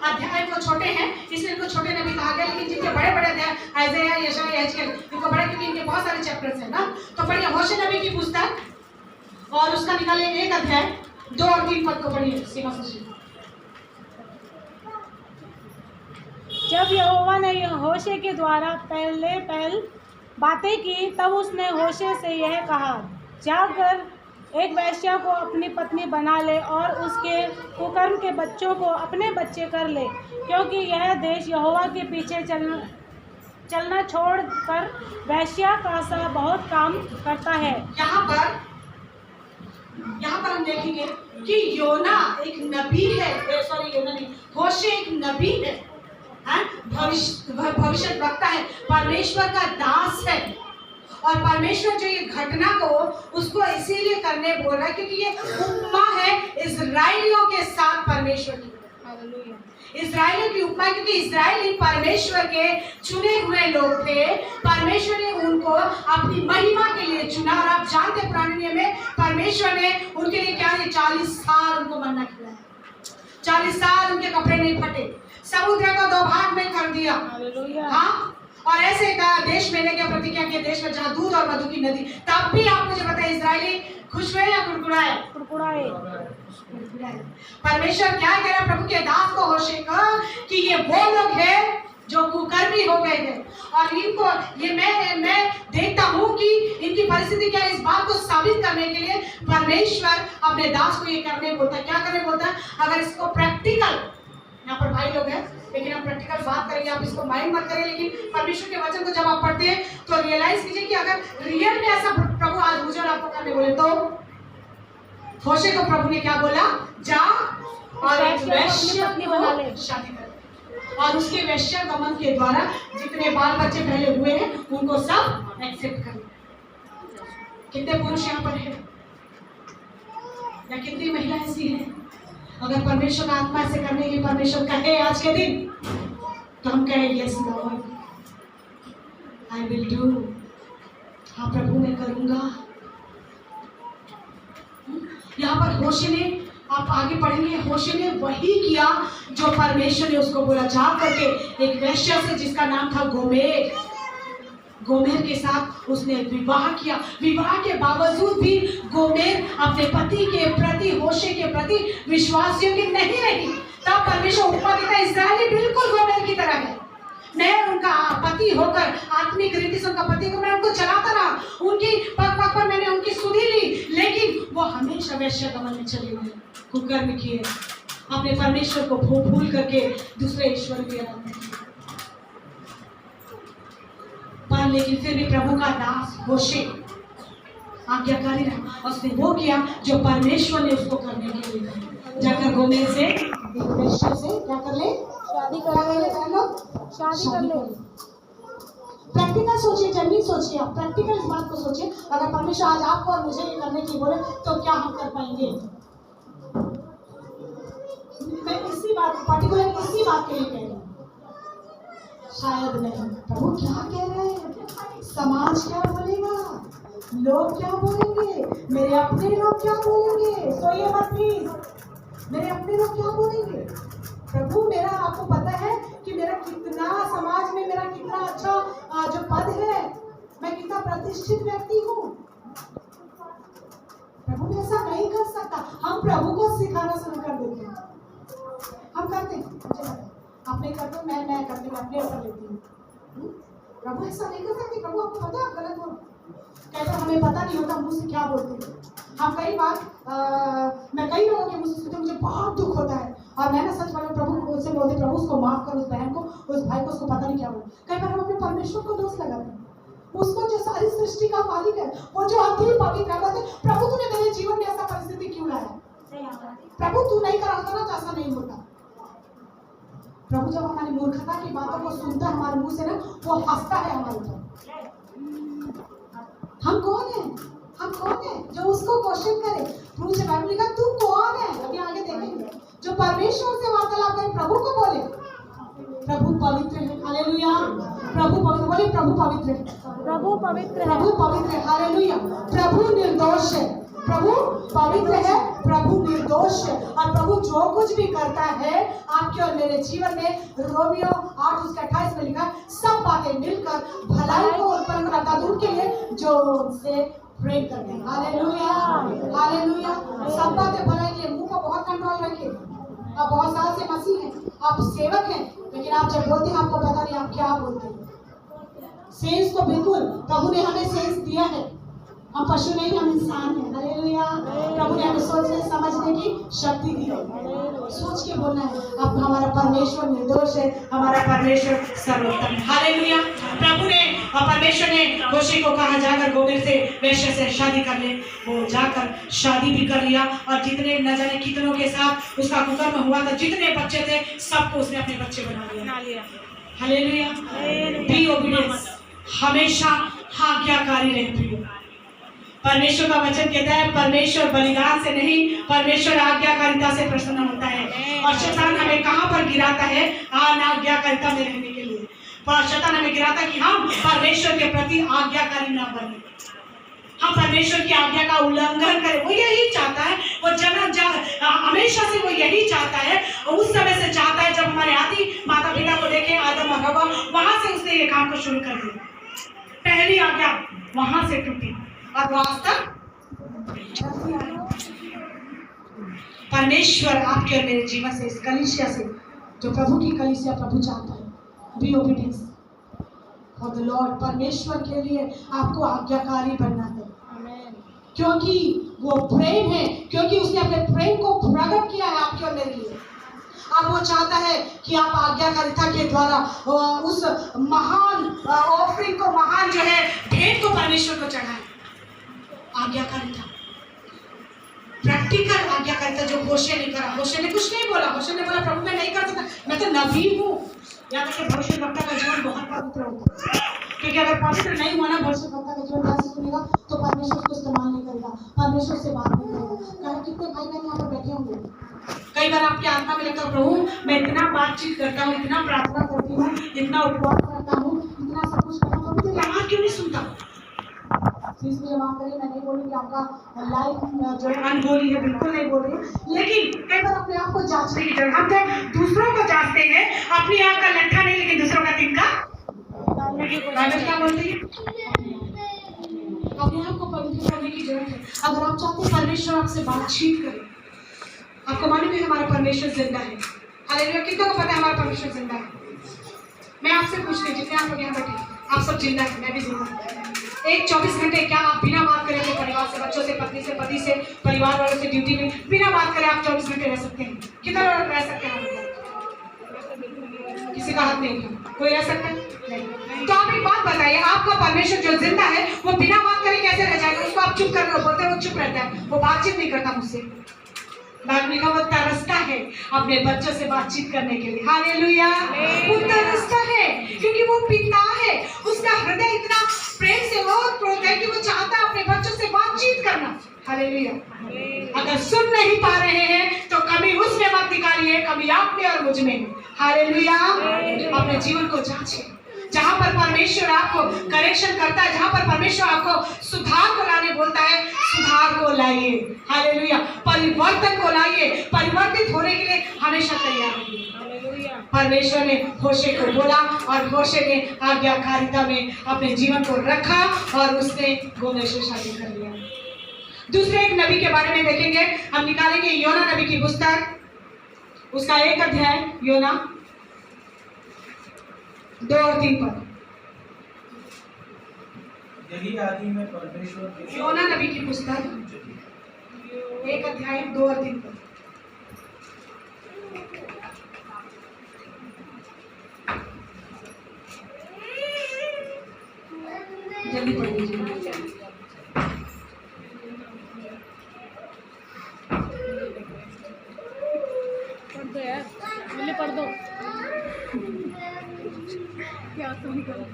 अध्याय वो छोटे हैं इसलिए इनको छोटे नबी कहा गया, लेकिन जिनके बड़े बड़े अध्याय आइज़ाया, यशायाह, यहेजकेल, इनको बड़े क्योंकि इनके बहुत सारे चैप्टर्स हैं ना। तो पढ़िए होशे नबी की पुस्तक, और उसका निकालिए एक अध्याय 2 और 3 पद को पढ़िए। सीमा से जब यहोवा ने होशे के द्वारा पहल बातें की, तब उसने होशे से यह कहा, जाकर एक वेश्या को अपनी पत्नी बना ले और उसके कुकर्म के बच्चों को अपने बच्चे कर ले, क्योंकि यह देश यहोवा के पीछे चलना छोड़कर वेश्या का सा बहुत काम करता है। यहाँ पर हम देखेंगे कि योना एक नबी है, सॉरी योना नहीं, होशे एक नबी है, भविष्य वक्ता है, परमेश्वर का दास है, और परमेश्वर जो ये घटना को उसको इसीलिए करने बोल रहा है क्योंकि ये उपमा है इजराइलियों के साथ परमेश्वर की। हालेलुया। इस्राएलियों की उपमा, क्योंकि इस्राएली परमेश्वर के चुने हुए लोग थे। परमेश्वर ने उनको अपनी महिमा के लिए चुना। और आप जानते पुराने नियम में परमेश्वर ने उनके लिए क्या किया, 40 साल उनको मन्ना खिलाया। 40 साल उनके कपड़े नहीं फटे, समुद्र को 2 भाग में कर दिया। हाँ, और ऐसे का देश में लेके प्रतिज्ञा के देश में जहाँ दूध और मधु की नदी। तब भी आप मुझे बताइए, इस्राएली खुश हुए या कुड़कुड़ाए? कुड़कुड़ाए। परमेश्वर क्या कह रहा है प्रभु के दास को होशे का, कि ये वो लोग हैं जो कुकर्मी हो गए हैं। और इनको ये मैं देखता हूँ कि इनकी परिस्थिति क्या है। इस बात को साबित करने के लिए परमेश्वर अपने दास को ये करने बोलता है। क्या करने बोलता है? अगर इसको प्रैक्टिकल, यहाँ पर भाई लोग हैं लेकिन हम प्रैक्टिकल बात करेंगे, आप इसको माइंड मत करें, लेकिन परमेश्वर के वचन को जब आप पढ़ते हैं तो रियलाइज कीजिए कि अगर रियल में ऐसा प्रभु आज मुझे और आपको करने बोले तो होशे को प्रभु ने क्या बोला? जा और एक वैश्य को शादी कर, और उसके वैश्य गमन के द्वारा जितने बाल बच्चे पहले हुए हैं उनको सब एक्सेप्ट कर। कितने पुरुष यहाँ पर है या कितनी महिला ऐसी है? अगर परमेश्वर का आत्मा से करने की परमेश्वर कहे आज के दिन, तो हम कहें yes Lord, I will do. हाँ प्रभु मैं करूंगा। यहाँ पर होशे ने, आप आगे पढ़ेंगे, होशे ने वही किया जो परमेश्वर ने उसको बोला। जा करके एक वैश्य से जिसका नाम था गोमेर के साथ उसने विवाह किया। विवाह के बावजूद भी गोमेर अपने पति के प्रति, होशे के प्रति विश्वास योग्य नहीं रही। तब परमेश्वर उपमा देता है, इस्राएली बिल्कुल गोमेर की तरह है। मैं उनका पति होकर, आत्मिक रीति से उनका पति को मैं उनको चलाता रहा, उनकी पग पग पर मैंने उनकी सुधी ली, लेकिन वो हमेशा वैश्य गमन में चले गए, कुकर्म किए, अपने परमेश्वर को भूल करके दूसरे ईश्वर की आराधना की। पर लेकिन फिर भी प्रभु का दास होशे आज्ञाकारी रहा, उसने वो किया जो परमेश्वर ने उसको करने के लिए कहा। जाकर गोमेर से, एक वैश्य से क्या कर ले? शादी कर ले। शादी कर ले। प्रैक्टिकल सोचिए, जेन्युइन सोचिए, आप प्रैक्टिकल इस बात को सोचिए। अगर परमेश्वर आज आपको और मुझे ये करने की बोले तो क्या हम कर पाएंगे? मैं इसी बात, पर्टिकुलर इसी बात के लिए कह रही हूँ, शायद नहीं। प्रभु क्या कह रहे हैं? समाज क्या बोलेगा, लोग क्या बोलेंगे, मेरे अपने लोग क्या बोलेंगे? सोइए मत प्लीज, मेरे अपने लोग क्या बोलेंगे? प्रभु मेरा, आपको पता है कि मेरा कितना समाज में मेरा कितना अच्छा जो पद है, मैं कितना प्रतिष्ठित व्यक्ति हूँ। प्रभु ऐसा नहीं कर सकता। हम प्रभु को सिखाना शुरू कर देते हैं। हम करते हैं, मुझे पता है आप नहीं करते, मैं करती हूँ, अपने ऊपर लेती हूँ। प्रभु ऐसा नहीं कर सकते। प्रभु आपको पता है आप गलत हो, कहते हमें पता नहीं होता मुझ से क्या बोलते हैं। हम कई बार मैं कई लोगों के मुझसे सुनते, मुझे बहुत दुख होता है, और मैं ना सच बोलूं, प्रभु से बोलते प्रभु उसको माफ कर, उस बहन को, उस भाई को, उसको पता नहीं क्या बोल। कई बार हम अपने परमेश्वर को दोष लगाते हैं, उसको जो सारी सृष्टि का मालिक है, वो जो अति पवित्र है, बोलते प्रभु तूने मेरे जीवन में ऐसा परिस्थिति क्यों लाया? प्रभु तू नहीं करा होता ना तो ऐसा नहीं होता। प्रभु जब हमारी मूर्खता की बातों को सुनता है हमारे मुंह से ना, वो हंसता है हमारे ऊपर। हम कौन है? हम कौन है जो उसको क्वेश्चन करे? प्रभु से बाइबल लिखा, तू कौन है? अभी आगे देखेंगे, जो परमेश्वर से वार्तालाप करे, प्रभु को बोले प्रभु पवित्र है। हालेलुया। प्रभु पवित्र, बोले प्रभु पवित्र है। प्रभु पवित्र है। प्रभु पवित्र है। हालेलुया। प्रभु निर्दोष है, प्रभु पवित्र है, प्रभु निर्दोष है। और प्रभु जो कुछ भी करता है आपके और मेरे जीवन में, रोमियो 8:28 में लिखा, सब बातें मिलकर भलाई को उत्पन्न करता है उनके लिए जो उनसे प्रेम करते हैं। Hallelujah, hallelujah. सब बातें भलाई के लिए। मुंह को बहुत कंट्रोल रखिए। आप बहुत साल से मसीह हैं, आप सेवक हैं, लेकिन आप जब बोलते हैं आपको पता नहीं आप क्या बोलते हैं। सेंस तो बिल्कुल प्रभु ने हमें सेंस दिया है, हम पशु नहीं, हम इंसान हैं। हालेलुया। प्रभु ने हमें सोचने समझने की शक्ति दी है, सोच के बोलना है। अब हमारा परमेश्वर निर्दोष है, हमारा परमेश्वर सर्वोत्तम है। हालेलुया। प्रभु ने और परमेश्वर ने होशे को कहा, जाकर गोमेर से, वैश्य से शादी कर ले। वो जाकर शादी भी कर लिया, और जितने न जाने कितनों के साथ उसका कुकर्म हुआ था, जितने बच्चे थे सबको उसने अपने बच्चे बना लिया। हालेलुया। बी ओबीडियंस, हमेशा आज्ञाकारी रहती है। परमेश्वर का वचन कहता है परमेश्वर बलिदान से नहीं, परमेश्वर आज्ञाकारिता से प्रसन्न होता है। और शैतान हमें कहाँ पर गिराता है? अनाज्ञाकारिता में रहने के लिए। पर शैतान हमें गिराता है कि हम परमेश्वर के प्रति आज्ञाकारी ना बने, हम परमेश्वर की आज्ञा का उल्लंघन करें। वो यही चाहता है, वो हमेशा से वो यही चाहता है। उस समय से चाहता है जब हमारे आदि माता पिता को देखे, आदम और हवा, वहां से उसने ये काम को शुरू कर दिया। पहली आज्ञा वहां से टूटी और आज तक परमेश्वर आपके और मेरे जीवन से, इस कलीसिया से, जो प्रभु की कलीसिया प्रभु चाहता है, be obedience for the lord. परमेश्वर के लिए आपको आज्ञाकारी बनना है, क्योंकि वो प्रेम है, क्योंकि उसने अपने प्रेम को प्रकट किया है आपके और मेरे लिए। अब वो चाहता है कि आप आज्ञाकारिता के द्वारा उस महान ऑफरिंग को, महान जो है भेंट को परमेश्वर को चढ़ाएं। आज्ञाकारिता, प्रैक्टिकल आज्ञाकारिता, जो होशे ने करा। होशे ने कुछ नहीं बोला, होशे ने बोला प्रभु मैं नहीं कर सकता, मैं तो नबी हूँ। यहाँ तक कि भविष्यवक्ता का जीवन बहुत पवित्र होता है, क्योंकि अगर पवित्र नहीं हुआ ना भविष्यवक्ता का जीवन कैसे सुनेगा? तो परमेश्वर उसको इस्तेमाल नहीं करेगा, परमेश्वर से बात नहीं करेगा। कारण कितने भाई बहन यहाँ पर बैठे होंगे, कई बार आपकी आत्मा में लगता है प्रभु मैं इतना बातचीत करता हूँ, इतना प्रार्थना करती हूँ, इतना उपवास करता हूँ, इतना सब कुछ करता हूँ, तो आवाज क्यों नहीं सुनता? प्लीज मुझे माफ करिए, मैं नहीं बोलूँगी आपका लाइफ जो है अनहोली है, बिल्कुल नहीं बोल रही। लेकिन कई बार अपने आप को जांचने की जरूरत। हम तो दूसरों को जांचते हैं, अपनी आँख का लट्ठा नहीं, लेकिन दूसरों का तिनका क्या बोलते हैं? अपने आप को पवित्र करने की जरूरत है। अगर आप चाहते हैं परमेश्वर आपसे बातचीत करे, आपको मालूम है हमारा परमेश्वर जिंदा है। हालेलुया। कितनों को पता है हमारा परमेश्वर जिंदा है? मैं आपसे पूछती हूँ, जितने आप लोग यहाँ बैठे, आप सब जिंदा है, मैं भी जिंदा हूँ। एक 24 घंटे क्या आप बिना बात करे अपने परिवार से, बच्चों से, पत्नी से, पति से, परिवार वालों से, ड्यूटी में बिना बात करे आप 24 घंटे रह सकते हैं? कितना रह सकते हैं? किसी का हाथ नहीं उठा, कोई रह सकता है? नहीं। तो आप एक बात बताइए, आपका परमेश्वर जो जिंदा है वो बिना बात करे कैसे रह जाएगा? उसको आप चुप कर रहे हो, बोलते हो चुप रहता है, वो बातचीत नहीं करता मुझसे। बाइबल का वो तरसता है अपने बच्चों से बातचीत करने के लिए। हालेलुया। वो तरसता है क्योंकि वो पिता है, उसका हृदय इतना प्रेम से ओतप्रोत है कि वो चाहता है अपने बच्चों से बातचीत करना। हालेलुया। अगर सुन नहीं पा रहे हैं तो कभी उसमें मत निकालिए, कभी आप में और मुझ में। हालेलुया। अपने जीवन को जांचिए, जहाँ पर परमेश्वर आपको करेक्शन करता है, जहाँ पर परमेश्वर आपको सुधार को लाने बोलता है, सुधार को लाइए। हालेलुया। परिवर्तन को लाइए, परिवर्तित होने के लिए हमेशा तैयार रहिए। परमेश्वर ने होशे को बोला और होशे ने आज्ञाकारिता में अपने जीवन को रखा और उसने गोमेर से शादी कर लिया। दूसरे एक नबी के बारे में देखेंगे, हम निकालेंगे योना नबी की पुस्तक, उसका 1 अध्याय, योना 2 और 3 पद। यही आदि में परमेश्वर के योना नबी की पुस्तक 1 अध्याय 2 और 3 पद। जल्दी पढ़ लीजिए। पढ़ दो यार, पहले पढ़ दो। क्या तुम करो?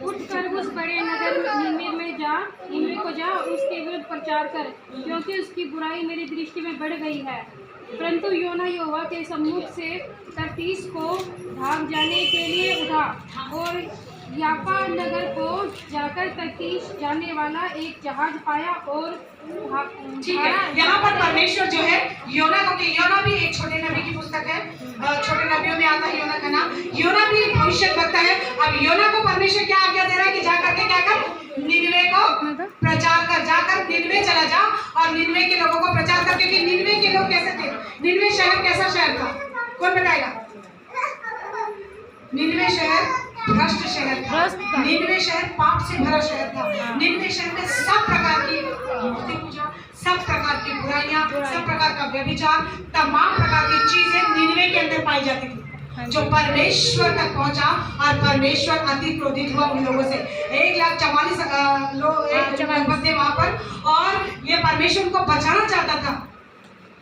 उठकर उस बड़े नगर निनवे में जा, निनवे को जा, उसके विरुद्ध प्रचार कर, क्योंकि उसकी बुराई मेरी दृष्टि में बढ़ गई है। परंतु योना यहोवा के सम्मुख से तर्शीश को भाग जाने के लिए उठा और याफा नगर को जाकर तर्शीश जाने वाला एक जहाज पाया और ठीक है, यहाँ पर परमेश्वर जो है योना को, योना भी एक छोटे नबी की पुस्तक है, छोटे नबियों में आता है योना का नाम। योना भी एक भविष्यवक्ता है। अब योना को परमेश्वर क्या आज्ञा दे रहा है कि जा करके क्या कर, निनवे को प्रचार कर, जाकर निनवे चला जा और निनवे के लोगों को प्रचार कर। क्योंकि निनवे के लोग कैसे थे? निनवे शहर कैसा शहर था? कौन बताएगा? निनवे शहर भ्रष्ट शहर था। निनवे शहर पाप से भरा शहर था। निनवे शहर में सब प्रकार की मूर्ति पूजा, सब प्रकार की बुराइयां, सब प्रकार का व्यभिचार, तमाम प्रकार की चीजें निनवे के अंदर पाई जाती थी, जो परमेश्वर तक पहुंचा और परमेश्वर अति क्रोधित हुआ उन लोगों से। 1,44,000 लोग थे वहां पर और ये परमेश्वर को बचाना चाहता था।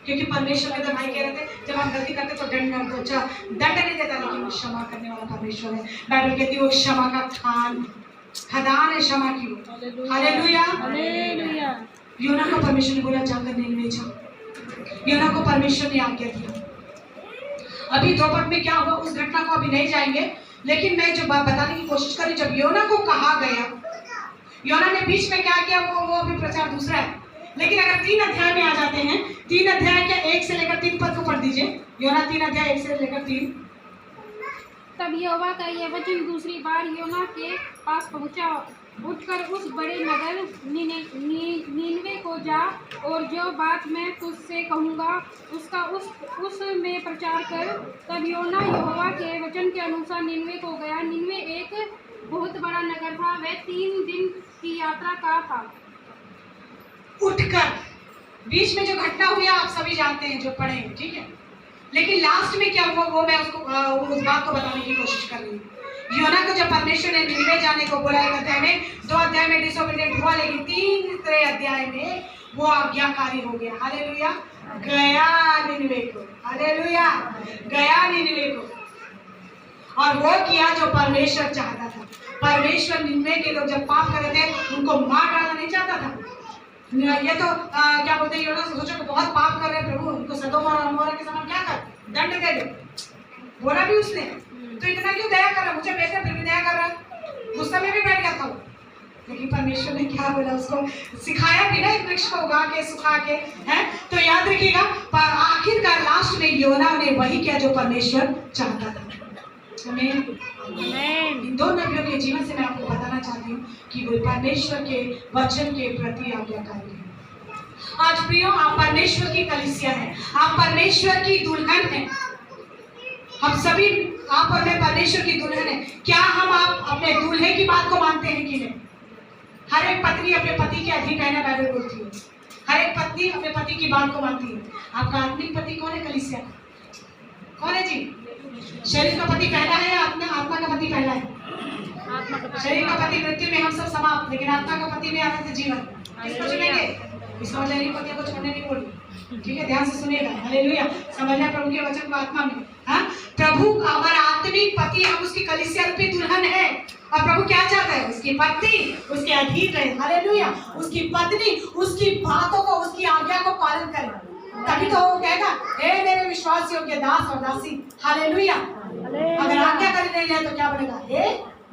क्योंकि परमेश्वर के तो भाई कह रहे थे जब हम गलती करते तो दंड नहीं देता, लेकिन वो क्षमा करने वाला परमेश्वर है। बाइबल कहती है वो क्षमा का खदान है क्षमा की। Hallelujah hallelujah. योना को परमेश्वर ने बोला जाकर निनवे जाओ। योना को परमेश्वर ने आज्ञा दिया। अभी 2 पद में क्या हुआ उस घटना को अभी नहीं जाएंगे, लेकिन मैं जो बात बताने की कोशिश करी, जब योना को कहा गया, योना ने बीच में क्या किया वो अभी प्रचार दूसरा है। लेकिन अगर 3 अध्याय में आ जाते हैं, 3 अध्याय के 1 से लेकर 3 पद को पढ़ दीजिए। योना 3 अध्याय 1 से लेकर 3। तब यहोवा का यह वचन दूसरी बार योना के पास पहुंचा, उठकर उस बड़े नगर नीनवे को जा और जो बात मैं तुझसे कहूँगा उसका उस में प्रचार कर। तब योना यहोवा के वचन के अनुसार नीनवे को गया। नीनवे एक बहुत बड़ा नगर था, वह 3 दिन की यात्रा का था। उठकर बीच में जो घटना हुई आप सभी जानते हैं जो पढ़े हैं, ठीक है, लेकिन लास्ट में क्या हुआ वो मैं उसको उस बात को बताने की कोशिश कर रही हूँ। योना को जब परमेश्वर ने निनवे जाने को बोला 1 अध्याय में, 2 अध्याय में डिसोबीडिएंट हुआ, लेकिन 3 अध्याय में वो आज्ञाकारी हो गया। हालेलुया, गया निनवे को। हालेलुया, गया निनवे को और वो किया जो परमेश्वर चाहता था। परमेश्वर निनवे के लोग जब पाप कर रहे थे उनको मार डालना नहीं चाहता था। ये तो क्या बोलते हैं, योना सोचो कि बहुत पाप कर रहे हैं प्रभु, उनको सदोम और अमोरा के समान क्या कर दंड दे दो, बोला भी उसने, तो इतना क्यों दया कर रहा, मुझे बेटा फिर भी दया कर रहा, गुस्सा में भी बैठ गया था। लेकिन परमेश्वर ने क्या बोला, उसको सिखाया भी ना एक वृक्ष को उगा के सुखा के, है। तो याद रखिएगा आखिरकार लास्ट में योना ने वही किया जो परमेश्वर चाहता था। इन 2 नबियों के जीवन से मैं आपको बताना चाहती हूँ कि वो परमेश्वर के वचन के प्रति आज्ञाकारी है। आज प्रियो, आप परमेश्वर की कलीसिया हैं, आप परमेश्वर की दुल्हन हैं। हम सभी आप और मैं परमेश्वर की दुल्हन है। क्या हम आप अपने दूल्हे की बात को मानते हैं कि नहीं? हर एक पत्नी अपने पति के अधीन रहना बाइबल बोलती है। हर एक पत्नी अपने पति की बात को मानती है। आपका आत्मिक पति कौन है? कलीसिया कौन है जी? शरीर का पति पहला है या अपना आत्मा का पति पहला है? शरीर का पति मृत्यु में हम सब समाप्त, लेकिन आत्मा का पति में अनंत जीवन। किसको चुनेंगे? इसका मतलब नहीं पति को छोड़ने नहीं बोली, ठीक है, ध्यान से सुनिएगा। हालेलुया, समझना प्रभु के वचन को आत्मा में। हाँ, प्रभु हमारा आत्मिक पति, हम उसकी कलीसिया रूपी दुल्हन है। और प्रभु क्या चाहता है? उसकी पत्नी उसके अधीन रहे। हालेलुया, उसकी पत्नी उसकी बातों को, उसकी आज्ञा को पालन करे, तभी तो वो कहेगा हे मेरे विश्वास योग्य दास और दासी। हालेलुया, अगर आज्ञा कर नहीं है तो क्या बनेगा? हे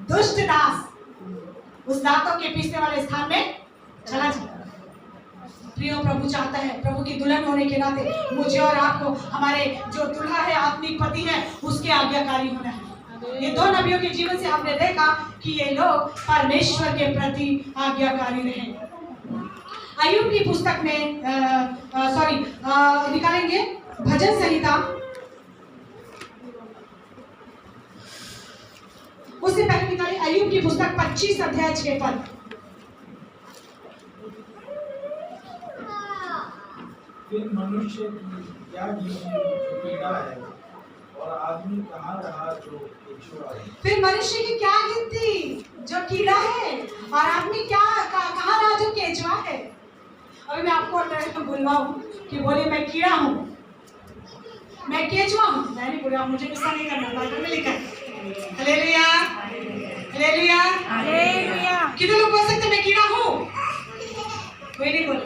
दुष्ट दास, उस दांतों के पीसने वाले स्थान में चला जाए। प्रियो, प्रभु चाहता है, प्रभु की दुल्हन होने के नाते मुझे और आपको, हमारे जो दुल्हा है, आत्मिक पति है, उसके आज्ञाकारी होना है। ये 2 नबियों के जीवन से हमने देखा कि ये लोग परमेश्वर के प्रति आज्ञाकारी रहे। अय्यूब की पुस्तक में निकालेंगे भजन संहिता, उससे पहले निकालें अय्यूब की पुस्तक 25 अध्याय 6 पद। फिर मनुष्य की क्या पीड़ा है और आदमी कहाँ रहा जो केचुआ है। फिर मनुष्य की क्या गिनती जो कीड़ा है और आदमी क्या कहाँ रहा जो केचुआ है। अभी मैं आपको बुलवाऊं कि बोले मैं कीड़ा हूँ, मैं केचुआ हूँ, मैं नहीं बोला, मुझे गुस्सा नहीं करना, बाइबल में लिखा है। Hallelujah, hallelujah, hallelujah. कितने लोग बोल सकते मैं कीड़ा हूँ? कोई नहीं बोले,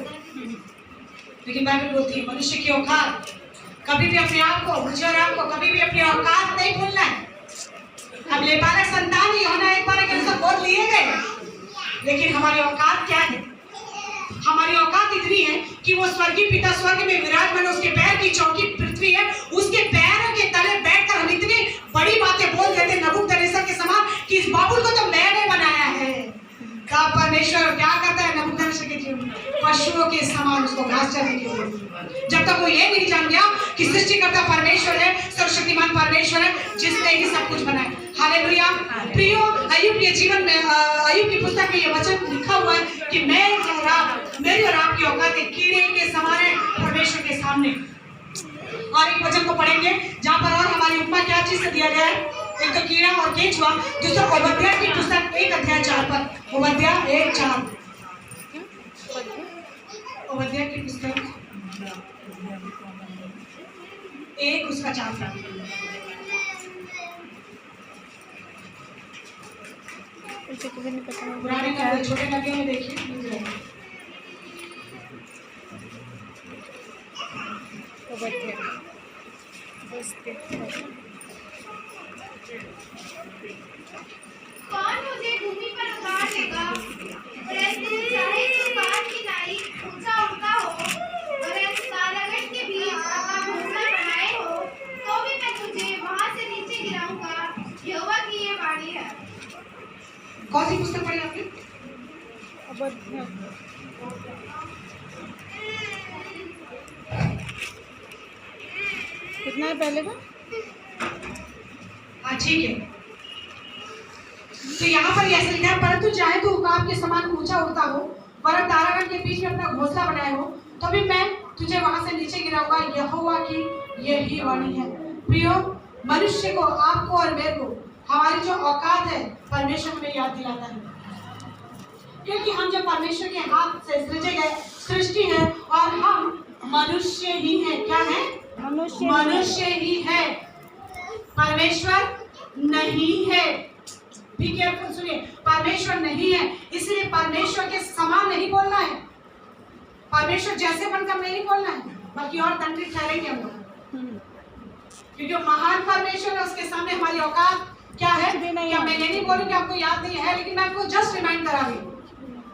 लेकिन बाइबल बोलती है मनुष्य की औकात, कभी भी अपने आप को, मुझे और आपको कभी भी अपनी औकात नहीं भूलना है। हम लेपालक संतान ही होना, एक बार के सब बोल लिए गए, लेकिन हमारी औकात क्या है? हमारी औकात इतनी है कि वो स्वर्गीय पिता स्वर्ग में विराजमान, उसके पैर की चौकी पृथ्वी है, उसके पैरों के तले बैठकर हम इतनी बड़ी बातें बोल देते नबूकदनेस्सर के समान कि इस बाबुल को तो मैंने बनाया है। का परमेश्वर क्या करता है नबूकदनेस्सर के जीवन में? पशुओं के समान उसको घास चरने के लिए। जब तक वो ये नहीं जान गया कि सृष्टिकर्ता परमेश्वर है, सर्वशक्तिमान परमेश्वर है, जिसने ही सब कुछ बनाया। हालेलुया। प्रियो, अय्यूब के जीवन में, अय्यूब की पुस्तक में ये वचन लिखा हुआ है कि मेरी और आपकी औकात एक कीड़े के समान है परमेश्वर के सामने। और एक वचन को पढ़ेंगे जहाँ पर और हमारी उपमा क्या चीज से दिया गया है, एक तो कीड़ा और केचुआ, दूसरा ओबद्याह की पुस्तक 1 अध्याय 4 पर। ओबद्याह 1:4, ओबद्याह की पुस्तक 1 उसका 4 प्राप्त करेंगे। पुराने नबियों, छोटे नबियों में देखिए मिल जाएगा। कौन मुझे भूमि पर उतार देगा? परंतु चाहे तूफान की नाई ऊंचा उड़ता हो और कारागृह के बीच अपना घोंसला बनाए हो, तो भी मैं तुझे वहां से नीचे गिराऊंगा। यहोवा की ये वाणी है। कौन सी पुस्तक पढ़ी आपने? कितना है पहले का? हाँ ठीक है। तो यहाँ पर ऐसा लिखा है, परंतु चाहे तो उकाब के समान ऊंचा उड़ता हो वरन तारागण के बीच में अपना घोंसला बनाए हो, तो भी मैं तुझे वहां से नीचे गिराऊंगा। यहोवा की यही वाणी है। प्रियो, मनुष्य को, आपको और मेरे को हमारी जो औकात है परमेश्वर हमें याद दिलाता है, क्योंकि हम जब परमेश्वर के हाथ से सृजे गए सृष्टि है और हम मनुष्य ही हैं। क्या है? मनुष्य ही है, परमेश्वर नहीं है। भी केयरफुल सुनिए, परमेश्वर नहीं है, इसलिए परमेश्वर के समान नहीं बोलना है, परमेश्वर जैसे बनकर नहीं बोलना है, बल्कि और दंडित ठहरेंगे हम लोग, क्योंकि महान परमेश्वर है, उसके सामने हमारी औकात क्या है? क्या मैं ये नहीं बोलूं कि आपको याद नहीं है, लेकिन मैं आपको जस्ट रिमाइंड करा रही हूँ,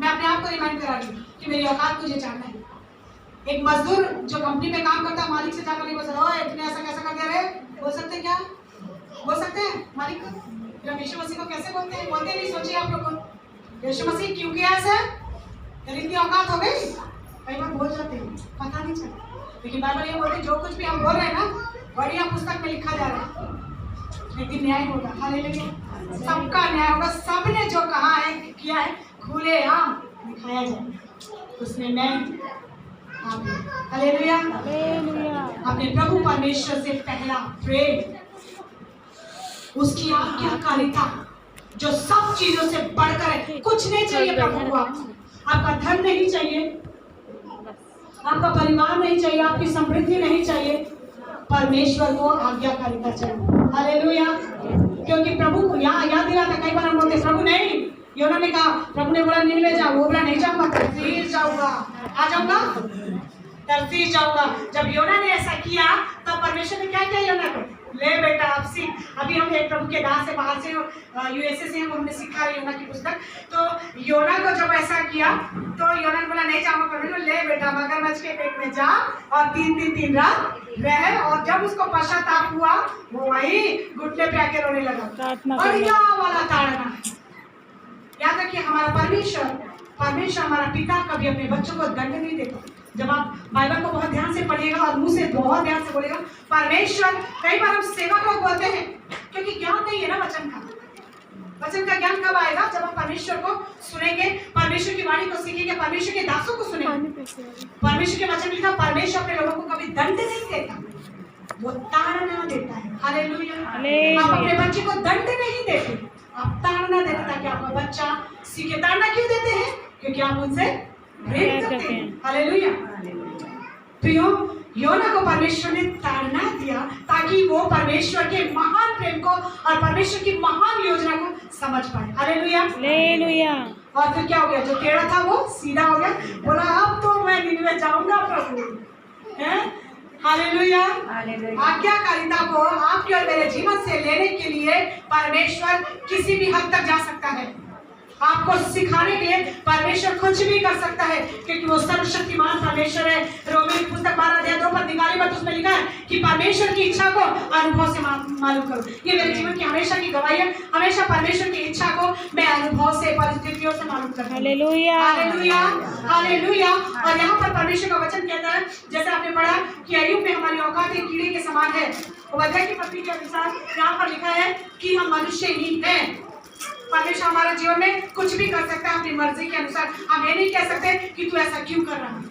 मैं अपने आप को रिमाइंड करा रही हूँ कि मेरी औकात मुझे जानना है। एक मजदूर जो कंपनी में काम करता है, मालिक से जाकर नहीं बोल सकता, ओए इतने ऐसा कैसा कर दे रहे? बोल सकते हैं क्या? बोल सकते हैं मालिक को? फिर यीशु मसीह को कैसे बोलते हैं? बोलते नहीं। सोचिए आप लोग, यीशु मसीह क्यों किया ऐसा? इतनी औकात हो गई, कई बार बोल जाते हैं, पता नहीं चलता, लेकिन बाइबल ये बोलते जो कुछ भी हम बोल रहे हैं ना, बढ़िया पुस्तक में लिखा जा रहा है, लेकिन न्याय होगा। हालेलुया, सबका न्याय होगा। सबने जो कहा है, किया है, खुले आम दिखाया जाएगा, उसने न्याय। हालेलुया, अपने प्रभु परमेश्वर से पहला प्रेम, उसकी आज्ञाकारिता जो सब चीजों से बढ़कर है। कुछ नहीं चाहिए प्रभु को, आपका धन नहीं चाहिए, आपका परिवार नहीं चाहिए, आपकी समृद्धि नहीं चाहिए, परमेश्वर को आज्ञाकारिता चाहिए। हालेलुया, क्योंकि प्रभु को यहाँ याद दिलाता। कई बार हम बोलते प्रभु नहीं, योना ने कहा, प्रभु ने बोला निनवे जाओ, वो बोला नहीं जाऊंगा, तरसीस जाऊंगा। आ जाऊंगा, तरसीस जाऊंगा। जब योना ने ऐसा किया तब परमेश्वर ने क्या किया योना को? ले बेटा अब सीख। अभी हम एक प्रभु के दास से बाहर से यूएसए से हमने सीखा है योना की पुस्तक। तो योना को जब ऐसा किया तो योना ने बोला नहीं जाऊंगा, प्रभु ने ले बेटा मगरमच्छ के पेट में जा और 3 रात रह। और जब उसको पश्चाताप हुआ वो वही घुटने पे आके रोने लगा, बढ़िया वाला ताड़ना। याद रखिए, हमारा परमेश्वर हमारा पिता कभी अपने बच्चों को दंड नहीं देता। जब आप बाइबल को बहुत ध्यान से पढ़िएगा और मुंह से बहुत ध्यान से बोलेगा परमेश्वर, कई बार हम सेवक लोग बोलते हैं क्योंकि ज्ञान नहीं है ना वचन का ज्ञान कब आएगा? जब हम परमेश्वर को सुनेंगे, परमेश्वर की वाणी को सीखेंगे, परमेश्वर के दासों को सुनेंगे। परमेश्वर के वचन लिखा, परमेश्वर अपने लोगों को कभी दंड नहीं देता, वो ताड़ना देता है। हालेलुया, आप अपने बच्चे को दंड नहीं देते, आप ताड़ना देते ताकि आपका बच्चा सीखे। ताड़ना क्यों देते हैं? क्योंकि आप उनसे प्रेम करते हैं। हालेलुया, प्रियो, योना को परमेश्वर ने ताड़ना दिया ताकि वो परमेश्वर के महान प्रेम को और परमेश्वर की महान योजना को समझ पाए। Hallelujah, hallelujah. और फिर क्या हो गया? जो टेढ़ा था वो सीधा हो गया, बोला अब तो मैं निनवे जाऊंगा प्रभु। हैं? हालेलुया, आज्ञाकारिता को आपके और मेरे जीवन से लेने के लिए परमेश्वर किसी भी हद तक जा सकता है। आपको सिखाने के लिए परमेश्वर कुछ भी कर सकता है, क्योंकि वो सर्वशक्तिमान परमेश्वर है। रोमी पुस्तक 12 पर निकाली बात उसमें लिखा है कि परमेश्वर की इच्छा को अनुभव से मालूम करो। ये मेरे जीवन की हमेशा की गवाही है, हमेशा परमेश्वर की इच्छा को मैं अनुभव से, परिस्थितियों से मालूम करता हूं। Hallelujah, hallelujah, hallelujah. और यहाँ पर परमेश्वर का वचन कहता है, जैसे आपने पढ़ा कि अय्यूब में हमारी औकात एक कीड़े के समान है। वजह की पत्री के अनुसार यहाँ पर लिखा है कि हम मनुष्य ही हैं। परमेश्वर हमारे जीवन में कुछ भी कर सकता है अपनी मर्जी के अनुसार। हम ये नहीं कह सकते कि तू ऐसा क्यों कर रहा है,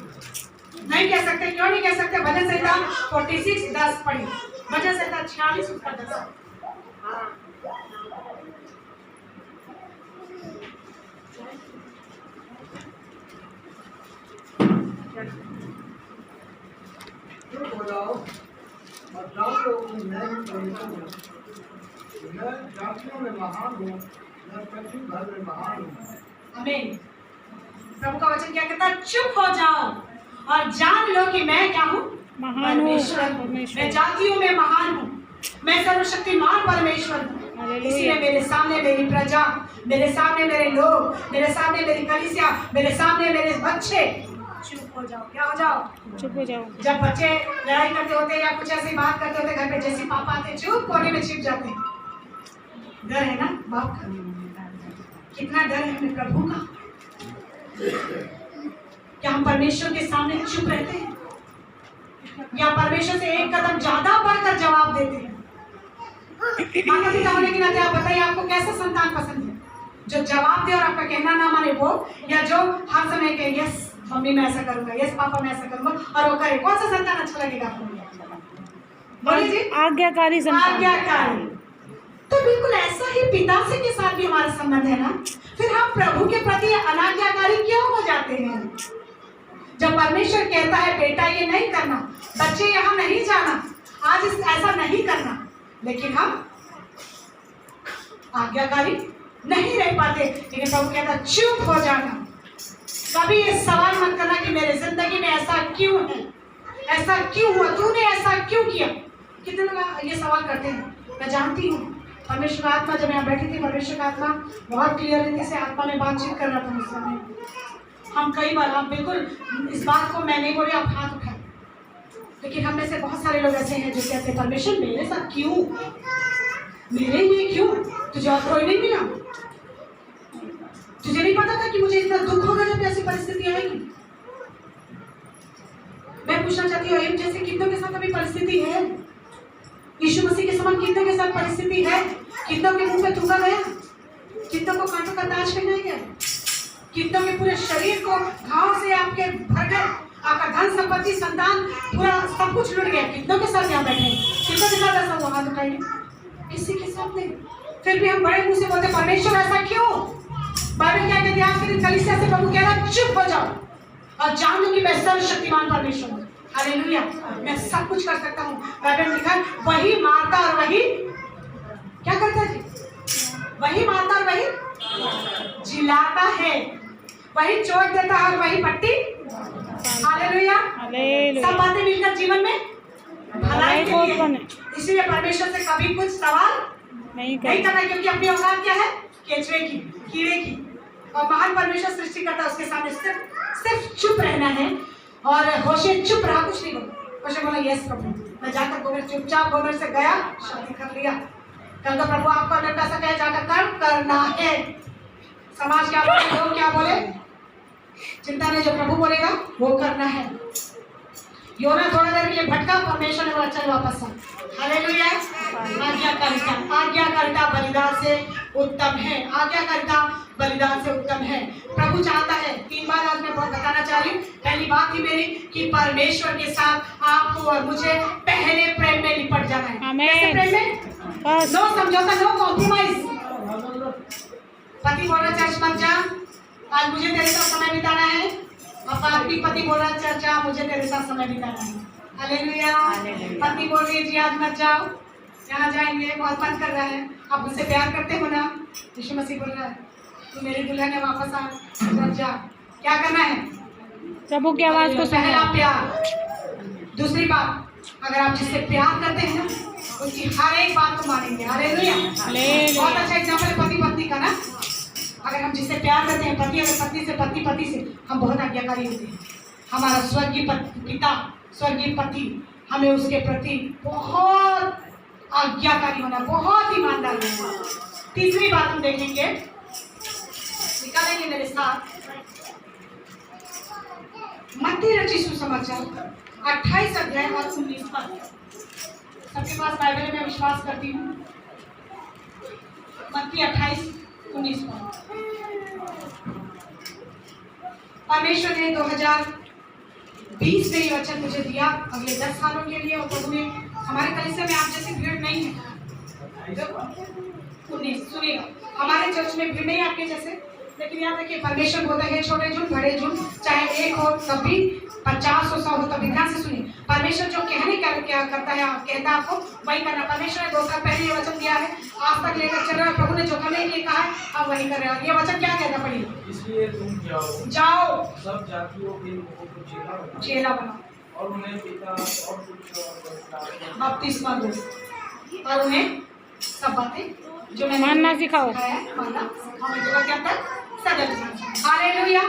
नहीं कह सकते। क्यों नहीं कह सकते? भजन संहिता 46:10 पढ़ी, भजन संहिता 46:10। और जान लो कि मैं ही परमेश्वर हूँ। मैं जातियों में महान हूँ, मैं पृथ्वी भर में महान हूँ। आमीन। प्रभु का वचन क्या कहता है? चुप हो जाओ और जान लो कि मैं क्या हूँ? महान हूँ, परमेश्वर हूँ। परमेश्वर। मैं जातियों में महान हूँ, मैं सर्वशक्तिमान परमेश्वर हूँ। हालेलुया। इसीलिए मेरे सामने मेरी प्रजा, मेरे सामने मेरे लोग, मेरे सामने मेरी कलीसिया, मेरे सामने मेरे बच्चे चुप हो जाओ। क्या हो जाओ? चुप हो जाओ। जब बच्चे लड़ाई करते होते हैं या कुछ ऐसी बात करते होते घर पे, जैसे पापा आते चुप कोने में छिप जाते हैं। डर है ना बाप का? कितना डर है हमें प्रभु का? क्या हम परमेश्वर के सामने चुप रहते हैं या परमेश्वर से एक कदम ज्यादा बढ़कर जवाब देते हैं? माता पिता होने के नाते आप बताइए, आपको कैसा संतान पसंद है? जो जवाब दे और आपका कहना ना माने वो, या जो हर समय कहे यस मम्मी मैं ऐसा करूंगा, यस पापा मैं ऐसा करूंगा, और वो करे? कौन सा संतान अच्छा लगेगा आपको? बोलिए जी। आज्ञाकारी संतान। आज्ञाकारी। तो बिल्कुल ऐसा ही पिता से के साथ भी हमारा संबंध है ना। फिर हम प्रभु के प्रति अनाज्ञाकारी क्यों हो जाते हैं? जब परमेश्वर कहता है बेटा ये नहीं करना, बच्चे यहाँ नहीं जाना, आज ऐसा नहीं करना, लेकिन हम आज्ञाकारी नहीं रह पाते। लेकिन प्रभु कहता चुप हो जाना। कभी ये सवाल मत करना कि मेरे जिंदगी में ऐसा क्यों है, ऐसा क्यों हुआ, तूने ऐसा क्यों किया। कितने लोग ये सवाल करते हैं? मैं जानती हूँ परमेश्वर का आत्मा, जब यहाँ बैठी थी परमेश्वर का आत्मा बहुत क्लियरली से आत्मा में बातचीत कर रहा था उस समय। हम कई बार, आप बिल्कुल इस बात को मैं नहीं बोली, आप हाथ उठाए, लेकिन हम में से बहुत सारे लोग ऐसे हैं जो कहते हैं परमेश्वर मेरे साथ क्यों, मेरे लिए क्यों, तुझे और कोई नहीं मिला? तुझे नहीं पता था कि मुझे इतना दुख होगा जब ऐसी परिस्थिति आएगी? मैं पूछना चाहती हूँ, जैसे कितनों के साथ अभी परिस्थिति है? यीशु मसीह के समान कितनों के साथ परिस्थिति है? कितनों के मुंह पे थूका गया, कितनों को कांटों का ताज पहनाया गया, कितनों के पूरे शरीर को घाव से आपके भर गए, आपका धन संपत्ति संतान पूरा सब कुछ लुट गया। कितनों के साथ यहाँ बैठे, कितनों के साथ ऐसा हुआ? हाथ उठाइए। किसी के साथ नहीं। फिर भी हम बड़े मुंह से बोलते परमेश्वर ऐसा क्यों? बाइबल क्या कहती है? आज के दिन कलीसिया से प्रभु कह रहा चुप हो जाओ और जान लो कि मैं सर्वशक्तिमान परमेश्वर हूँ। हालेलुया, मैं सब कुछ कर सकता हूँ। बाइबल लिखा है वही मारता और वही क्या करता है? वही मारता और वही जिलाता है, वही चोट देता है और वही पट्टी। हालेलुया, सब बातें मिलकर जीवन में भलाई के लिए है। इसलिए परमेश्वर से कभी कुछ सवाल नहीं करना, क्योंकि अपनी औकात क्या है? केचुए की, कीड़े की। और महान परमेश्वर सृष्टि करता है, उसके सामने सिर्फ चुप रहना है। और होशे चुप रहा, कुछ नहीं बोला। होशे बोला यस प्रभु, मैं जाकर गोमेर चुपचाप गोमेर से गया, शादी कर लिया। कल तो प्रभु आपका लड़का सा कहे जाकर काम करना है। समाज क्या बोले, लोग क्या बोले, चिंता नहीं, जो प्रभु बोलेगा वो करना है। योना थोड़ा देर के लिए भटका, परमेश्वर ने बोला चल वापस आ। हालेलुया। आज्ञाकारिता बलिदान से उत्तम है, आज्ञाकारिता बलिदान से उत्तम है। प्रभु चाहता है, 3 बात आज मैं बहुत बताना चाह रही हूँ। पहली बात थी मेरी कि परमेश्वर के साथ आपको और मुझे पहले प्रेम में लिपट जाना है। कैसे प्रेम में? नो समझौता, नो कॉम्प्रोमाइज। पति बोल रहा चर्च मत जा, आज मुझे तेरे साथ समय बिताना है। अब आपकी पति बोल रहा चर्चा मुझे तेरे साथ समय बिताना है। हालेलुया। पति बोल रही है जी आज मत जाओ, यहाँ जाएंगे, बहुत मन कर रहा है। आप मुझसे प्यार करते हो ना? यीशु मसीह बोल रहा है तू मेरी दुल्हन है, वापस आ, मत जा। क्या करना है? प्रभु की आवाज को सुनना। पहला प्यार। दूसरी बात, अगर आप जिससे प्यार करते हैं उसकी हर एक बात को मानेंगे। हालेलुया। बहुत अच्छा एग्जाम्पल है पति पत्नी का ना। अगर हम जिससे प्यार करते हैं, पति अगर पत्नी से, पति पति से, हम बहुत आज्ञाकारी होते हैं। हमारा स्वर्गीय पिता, स्वर्गीय पति हमें उसके प्रति बहुत आज्ञाकारी होना, बहुत ईमानदार होना। तीसरी बात हम देखेंगे, निकालेंगे मेरे साथ मत्ती रचित सुसमाचार 28 अध्याय और 19 पद। सबके पास बाइबल है, मैं विश्वास करती हूँ। मत्ती 28-19 पद। परमेश्वर ने 2020 में ये वचन मुझे दिया अगले 10 सालों के लिए। और प्रभु ने हमारे कलीसिया में आप जैसे भीड़ नहीं है। 19 सुनिएगा, हमारे चर्च में भीड़ नहीं आपके जैसे, लेकिन याद रखिए परमेश्वर बोलता है छोटे झुंड बड़े झुंड, चाहे एक हो तब भी 50 हो 100 हो तब भी। ध्यान से सुनिए, परमेश्वर जो कहने क्या करता है, कहता है आपको वही करना। परमेश्वर ने 2 साल पहले ये वचन दिया है, आज तक लेकर चल रहा है। प्रभु ने जो करने के लिए कहा है आप वही कर रहे हो। ये वचन क्या कहता पढ़िए, इसलिए तुम जाओ सब जातियों के लोगों को चेला बनाओ और उन्हें पिता और पुत्र और पवित्र आत्मा बपतिस्मा दो और उन्हें सब बातें जो मैंने मानना सिखाओ। मानना हमें जो क्या था सदन। हालेलुया।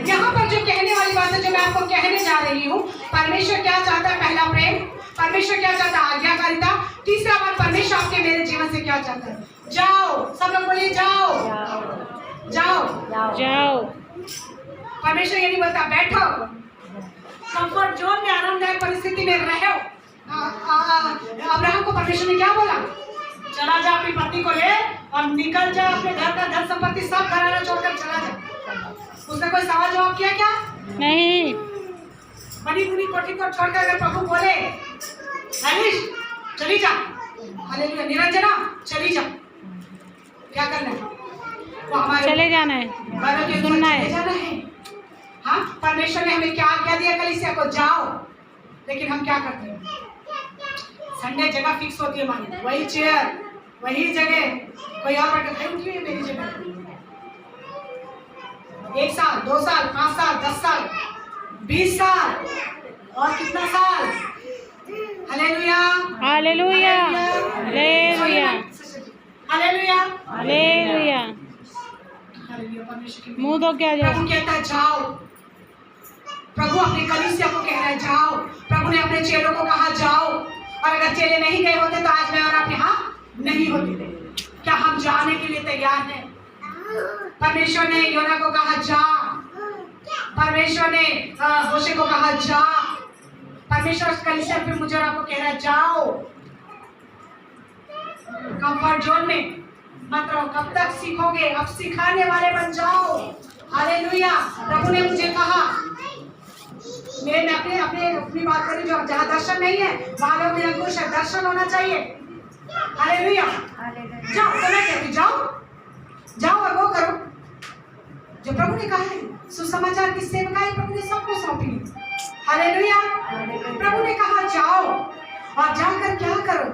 यहाँ पर जो कहने वाली बात है जो मैं आपको कहने जा रही हूँ, परमेश्वर क्या चाहता है? पहला प्रेम। परमेश्वर क्या चाहता है? आज्ञाकारिता। तीसरा बात, परमेश्वर आपके मेरे जीवन से क्या चाहता है? जाओ, सब लोग बोलिए जाओ जाओ जाओ। परमेश्वर ये नहीं बोलता बैठो, कंफर्ट जोन में, आरामदायक परिस्थिति में रहो। अब्राहम को परमेश्वर ने क्या बोला? चला जा अपनी पत्नी को ले और निकल जा, अपने घर का धन संपत्ति सब घराना छोड़कर चला जा। उसने कोई सवाल जवाब किया क्या? नहीं। बनी बुनी कोठी को छोड़कर अगर प्रभु बोले हरीश चली जा, हालेलुया, निरंजना चली जा, क्या करना है? वो हमारे चले जाना है, सुनना है, जाना है। हाँ, परमेश्वर ने हमें क्या आज्ञा दिया? कलीसिया को जाओ। लेकिन हम क्या करते हैं? संडे जगह फिक्स होती है हमारी, वही चेयर वही जगह, कोई और बैठे भाई उठिए मेरी जगह। 1 साल 2 साल 5 साल 10 साल 20 साल और कितना साल? Hallelujah hallelujah hallelujah hallelujah hallelujah. Hallelujah. परमेश्वर की मुंह तो क्या जाओ। प्रभु कहता है जाओ। प्रभु अपने कलीसिया को कह रहा है जाओ। प्रभु ने अपने चेलों को कहा जाओ, और अगर चेले नहीं गए होते तो आज मैं और आप यहाँ नहीं होते। क्या हम जाने के लिए तैयार हैं? परमेश्वर ने योना को कहा जा, परमेश्वर ने होशे को कहा जा, परमेश्वर कलीसिया पे मुझे और आपको कह रहा है जाओ। कंफर्ट जोन में मत रहो। कब तक सीखोगे? अब सिखाने वाले बन जाओ। हालेलुया। प्रभु ने मुझे कहा, मैं अपनी बात करी, जो जहाँ दर्शन नहीं है वहाँ लोग निरंकुश है, दर्शन होना चाहिए। हालेलुया। जाओ, तो मैं कहती जाओ और वो करो जो प्रभु ने कहा है। सुसमाचार की सेवकाई प्रभु ने सबको सौंपी। हालेलुया। प्रभु ने कहा जाओ और जाकर क्या करो?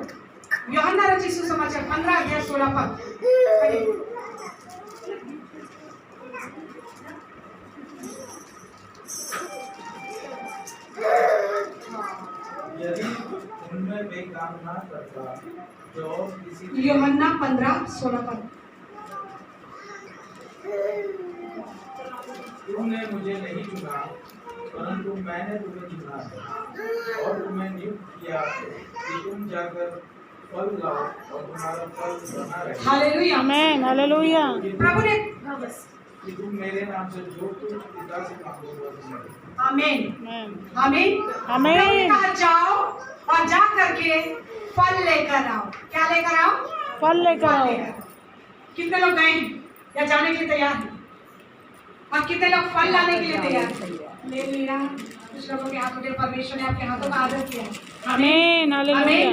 यूहन्ना रचित सुसमाचार 15 अध्याय 16 पद। यदि उनमें वे काम ना करता जो किसी यूहन्ना 15:16 पद। तुमने मुझे नहीं चुना परंतु मैंने तुम्हें चुना है और तुम्हें नियुक्त किया कि तुम जाकर फल लाओ और तुम्हारा फल बना रहे। हालेलुया। Amen hallelujah. प्रभु ने कि तुम मेरे नाम से जो तुम पिता से मांगोगे। आमीन आमेन आमीन आमीन। प्रभु ने कहा जाओ और जा करके फल लेकर आओ। क्या लेकर आओ? फल लेकर आओ। कितने लोग गए हैं या जाने के लिए तैयार हैं? और कितने लोग फल लाने के लिए तैयार हैं? ले लिया। कुछ लोगों के हाथों के परमेश्वर ने आपके हाथों का आदर किया। Amen hallelujah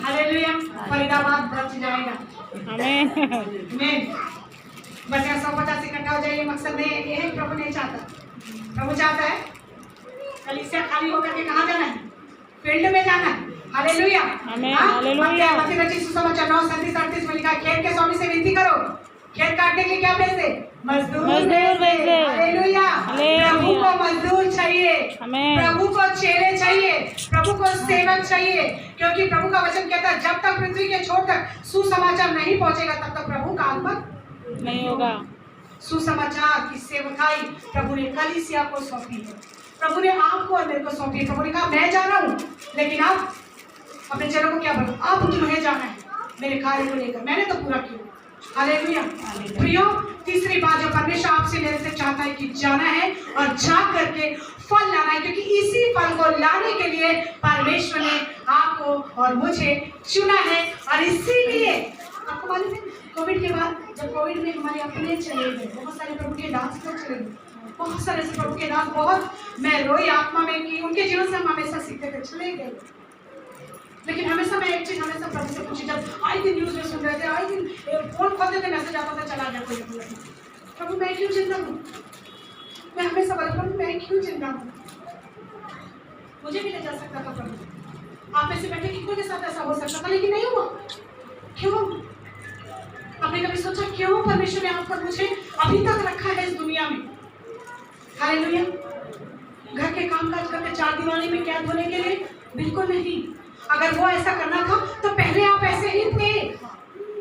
hallelujah. फरीदाबाद बच जाएगा। आमेन आमीन। बस यहाँ 150 इकट्ठा हो जाए, ये मकसद नहीं है, ये है प्रभु नहीं चाहता। प्रभु चाहता है कलीसिया खाली होकर के कहाँ जाना है? फील्ड में जाना है। हालेलुया आमीन हालेलुया। मत्ती रचित सुसमाचार 9:37-38 में लिखा है, खेत के स्वामी से विनती करो, खेत काटने के लिए क्या भेजे? मजदूर भेजे। हालेलुया। प्रभु को मजदूर चाहिए, आमीन। प्रभु को चेले चाहिए, प्रभु को सेवक चाहिए, क्योंकि प्रभु का वचन कहता है जब तक पृथ्वी के छोर तक सुसमाचार नहीं पहुंचेगा तब तक प्रभु का आगमन नहीं होगा। सुसमाचार की सेवकाई प्रभु ने कलीसिया को सौंपी है। प्रभु ने आपको और मेरे को सौंपी है। प्रभु ने कहा मैं जा रहा हूँ, लेकिन आप अपने चेलों को क्या बोलो? अब तुम्हें जाना है मेरे कार्य को लेकर, मैंने तो पूरा किया। हालेलुया। प्रियो, तीसरी बात जो परमेश्वर आपसे मेरे से चाहता है कि जाना है और जा करके फल लाना है, क्योंकि इसी फल को लाने के लिए परमेश्वर ने आपको और मुझे चुना है। और इसीलिए आपको मालूम है कोविड के बाद, जब कोविड में हमारे अपने चले गए, बहुत सारे प्रभु के दास लोग चले गए, बहुत सारे ऐसे प्रभु के दास, बहुत मैं रोई आत्मा में कि उनके जीवन से हम हमेशा सीखते थे, चले गए। लेकिन हमेशा मैं एक चीज हमेशा प्रभु से पूछी, जब आई दिन न्यूज में सुन रहे थे, आई दिन फोन खोलते थे, मैसेज आता था, चला गया कोई, प्रभु मैं क्यों जिंदा हूँ? मैं हमेशा बोला प्रभु मैं क्यों जिंदा हूँ? मुझे भी ले जा सकता था प्रभु, आप में से बैठे कितनों के साथ ऐसा हो सकता था, लेकिन नहीं हुआ। क्यों? आपने कभी सोचा क्यों परमेश्वर ने आपको मुझे अभी तक रखा है इस दुनिया में? हालेलुया। घर के कामकाज करके चार दीवारी में कैद होने के लिए? बिल्कुल नहीं। अगर वो ऐसा करना था तो पहले आप ऐसे ही थे,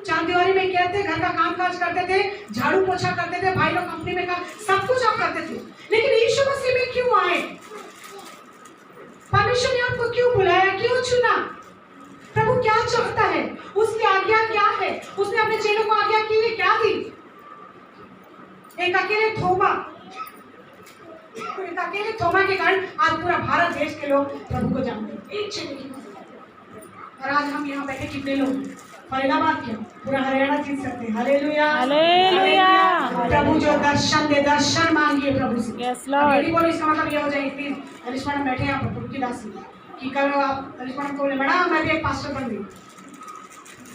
चार दीवारी में कैद थे, घर का कामकाज करते थे, झाड़ू पोछा करते थे, भाई लोग कंपनी में सब कुछ आप करते थे। लेकिन यीशु मसीह में क्यों आए? परमेश्वर ने आपको क्यों बुलाया, क्यों चुना? प्रभु क्या चाहता है? उसकी आज्ञा क्या है? उसने अपने चेलों को आज्ञा की है, क्या दी? एक अकेले थोमा के कारण आज पूरा भारत देश के लोग प्रभु को जानते हैं, एक चेले की वजह। और आज हम यहाँ बैठे कितने लोग फरीदाबाद क्या पूरा हरियाणा जीत सकते हैं। Hallelujah, hallelujah. प्रभु जो दर्शन दे, दर्शन मांगिए प्रभु से। Yes Lord. यदि बोलो इसका मतलब ये हो जाए प्लीज अलिश मैडम बैठे यहाँ पर प्रभु की दासी कि करो आप अलिश मैडम को बोले मैडम मैं भी एक पास्टर बन गई,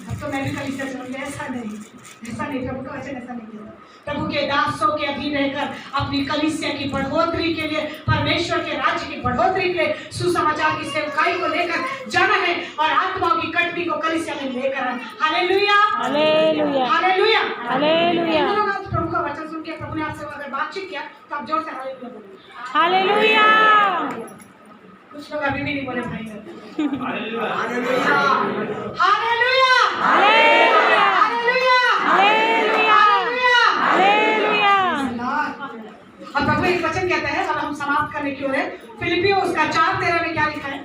अब तो मैं भी कलिसिया चलूंगी। ऐसा नहीं, प्रभु का वचन ऐसा नहीं किया। प्रभु के दासों के अधीन रहकर अपनी कलिसिया की बढ़ोतरी के लिए, परमेश्वर के राज्य की बढ़ोतरी के लिए सुसमाचार की सेवकाई को लेकर जाना है और आत्माओं की कटनी को कलिसिया में लेकर आना। Hallelujah, hallelujah, hallelujah, hallelujah. प्रभु का वचन सुन के प्रभु ने आपसे अगर बातचीत किया तो आप जोर से हालेलुया बोलिए। हालेलुया। कुछ लोग अभी भी नहीं बोले भाई। Hallelujah, hallelujah, hallelujah, hallelujah, hallelujah, hallelujah. और प्रभु एक वचन कहता है और हम समाप्त करने की ओर है। फिलिपियों उसका 4:13 में क्या लिखा है?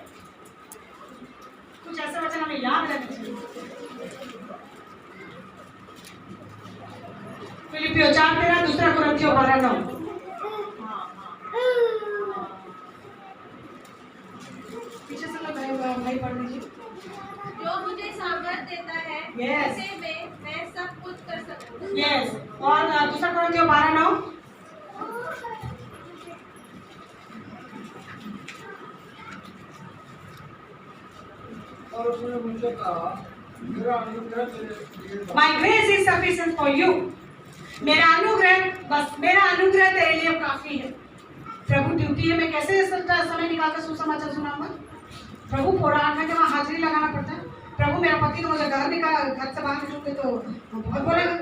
कुछ ऐसा वचन हमें याद रहना चाहिए। फिलिपियों 4:13, दूसरा कुरिन्थियों 12:9। पीछे से लोग भाई पढ़ लीजिए। जो मुझे सामर्थ देता है Yes. उसे मैं सब कुछ कर सकता हूँ। यस, और दूसरा कुरिन्थियों 12:9। और उसने मुझे कहा मेरा अनुग्रह तेरे लिए माई grace is sufficient for you. मेरा अनुग्रह तेरे लिए काफी है। प्रभु ड्यूटी है, मैं कैसे समय निकालकर सुसमाचार सुनाऊंगा? प्रभु पूरा 8 घंटे वहाँ हाजिरी लगाना पड़ता है। प्रभु मेरा पति तो मुझे घर से बाहर निकलूंगे तो बहुत बोलेगा,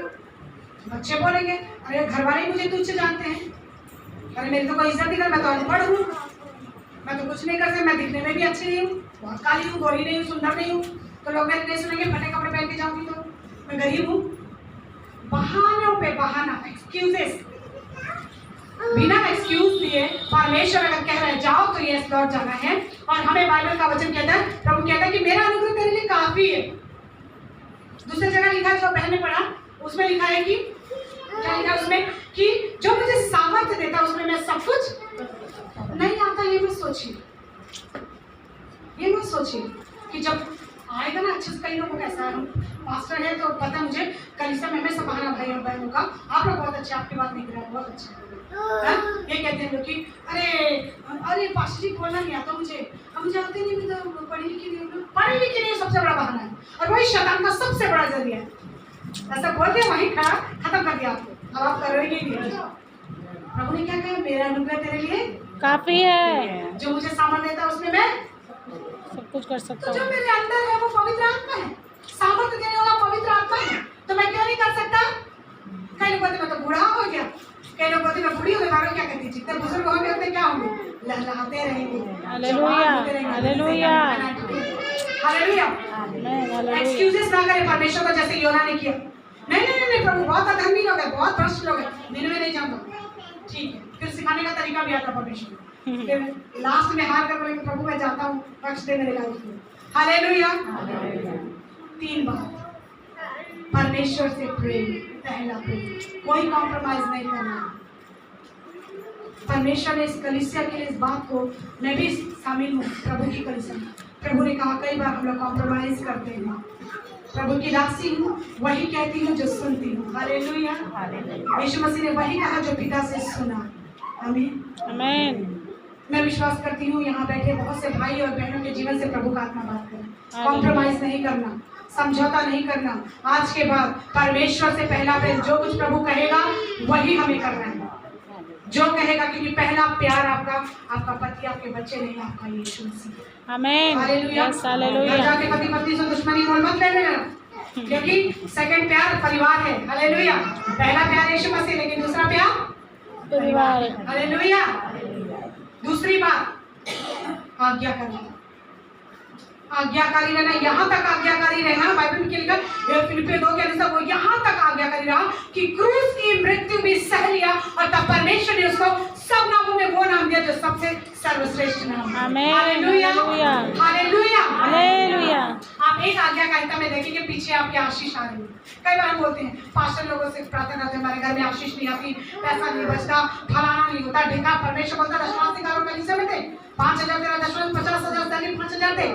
बच्चे बोलेंगे, अरे घर वाले मुझे तुझ से जानते हैं, अरे मेरी तो कोई इज्जत नहीं कर, मैं तो अनपढ़ हूँ, मैं तो कुछ नहीं कर सकती, मैं दिखने में भी अच्छी नहीं हूँ, बहुत काली हूँ, गोरी नहीं हूँ, सुंदर नहीं हूँ, तो लोग मेरे नहीं सुनेंगे, फटे कपड़े पहन के जाऊंगी तो मैं गरीब हूँ। बहानों पे बहाना, एक्सक्यूजेस, बिना एक्सक्यूज दिए परमेश्वर अगर कह रहे हैं जाओ तो यस लौट जाना है। और हमें बाइबल का वचन कहता है, प्रभु कहता है कि मेरा अनुग्रह तेरे लिए काफी है। दूसरी जगह लिखा है, जो बहन ने पढ़ा उसमें लिखा है कि क्या लिखा है उसमें कि जो मुझे सामर्थ्य देता है उसमें मैं सब कुछ नहीं आता। ये मत सोचिए कि जब आएगा ना अच्छे से। कई लोगों का ऐसा है, पास्टर है तो पता है मुझे कलिसिया में हमेशा बहाना भाई और बहनों का, आप लोग बहुत अच्छे, आपकी बात नहीं कर रहे, बहुत अच्छे। ये कहते हैं लोग कि अरे पास्टर जी बोलना नहीं आता मुझे, अब मुझे आते नहीं, मैं तो पढ़ी लिखी नहीं, सबसे बड़ा बहाना है और वही शैतान का सबसे बड़ा जरिया है। ऐसा बोलते वहीं खत्म कर दिया आपको, अब आप करोगे ही नहीं। प्रभु ने क्या कहा? मेरा अनुग्रह तेरे लिए काफी है, जो मुझे सामर्थ्य देता है उसमें मैं सब कुछ कर सकता तो जो हूँ। मेरे अंदर है वो पवित्र आत्मा है, सामर्थ्य देने वाला पवित्र आत्मा है, तो मैं क्यों नहीं कर सकता? कई लोग बोलते मैं तो बूढ़ा हो गया, कई लोग बोलते मैं बूढ़ी हो गई, बाबा क्या कहती, जितने बुजुर्ग होंगे उतने क्या होंगे, लहलहाते रहेंगे, hallelujah, hallelujah, hallelujah. Hallelujah. Excuses ना करें परमेश्वर को जैसे योना ने किया। नहीं प्रभु बहुत अधर्मी लोग हैं, बहुत भ्रष्ट लोग हैं, निन्वे नहीं जानता, ठीक है। फिर सिखाने का तरीका भी आता परमेश्वर, फिर लास्ट में हार कर बोलेंगे प्रभु मैं जाता हूँ, बख्श दे मेरे लाइफ में। हालेलुया। 3 बात परमेश्वर से प्रेम, पहला प्रेम, कोई कॉम्प्रोमाइज नहीं करना। परमेश्वर ने इस कलीसिया के लिए इस बात को, मैं भी शामिल हूँ प्रभु की कलीसिया में। प्रभु ने कहा कई बार हम लोग कॉम्प्रोमाइज करते हैं, प्रभु की दासी हूँ, वही कहती हूँ जो सुनती हूँ। हालेलुया। यीशु मसीह ने वही कहा जो पिता से सुना। आमीन, आमीन। मैं विश्वास करती हूँ यहाँ बैठे बहुत से भाई और बहनों के जीवन से प्रभु का आत्मा बात करें। कॉम्प्रोमाइज नहीं करना, समझौता नहीं करना। आज के बाद परमेश्वर से पहला प्रेम, जो कुछ प्रभु कहेगा वही हमें करना है। जो कहेगा, क्योंकि पहला प्यार आपका पति, आपके बच्चे नहीं, आपका यीशु मसीह। आमीन। हालेलुया। Yes hallelujah. जाके पति पत्नी से दुश्मनी मोल मत ले लेना, क्योंकि सेकंड प्यार परिवार है। हालेलुया। पहला प्यार यीशु मसीह, लेकिन दूसरा प्यार परिवार। हालेलुया। दूसरी बात, आज्ञा करना, आज्ञाकारी रहना। यहाँ तक आज्ञाकारी रहना, बाइबल में क्या लिखा, फिलिप्पियों 2 के अनुसार वो यहाँ तक आज्ञाकारी रहा कि क्रूस की मृत्यु भी सह लिया, और तब परमेश्वर ने उसको सब नामों में वो नाम दिया जो सबसे सर्वश्रेष्ठ नाम। आमीन। हालेलुया। हालेलुया। हालेलुया। हालेलुया। आप एक आज्ञाकारिता में देखेंगे पीछे आपकी आशीष आ रही है। कई बार हम बोलते हैं, पास्टर लोगों से प्रार्थना करते हैं, हमारे घर में आशीष नहीं आती, पैसा नहीं बचता, फलाना नहीं होता, ढेका। परमेश्वर बोलता दशवां से करो, कलीसिया में थे 5,000 तेरा दशवां 50,000 दैनिक 5,000 थे।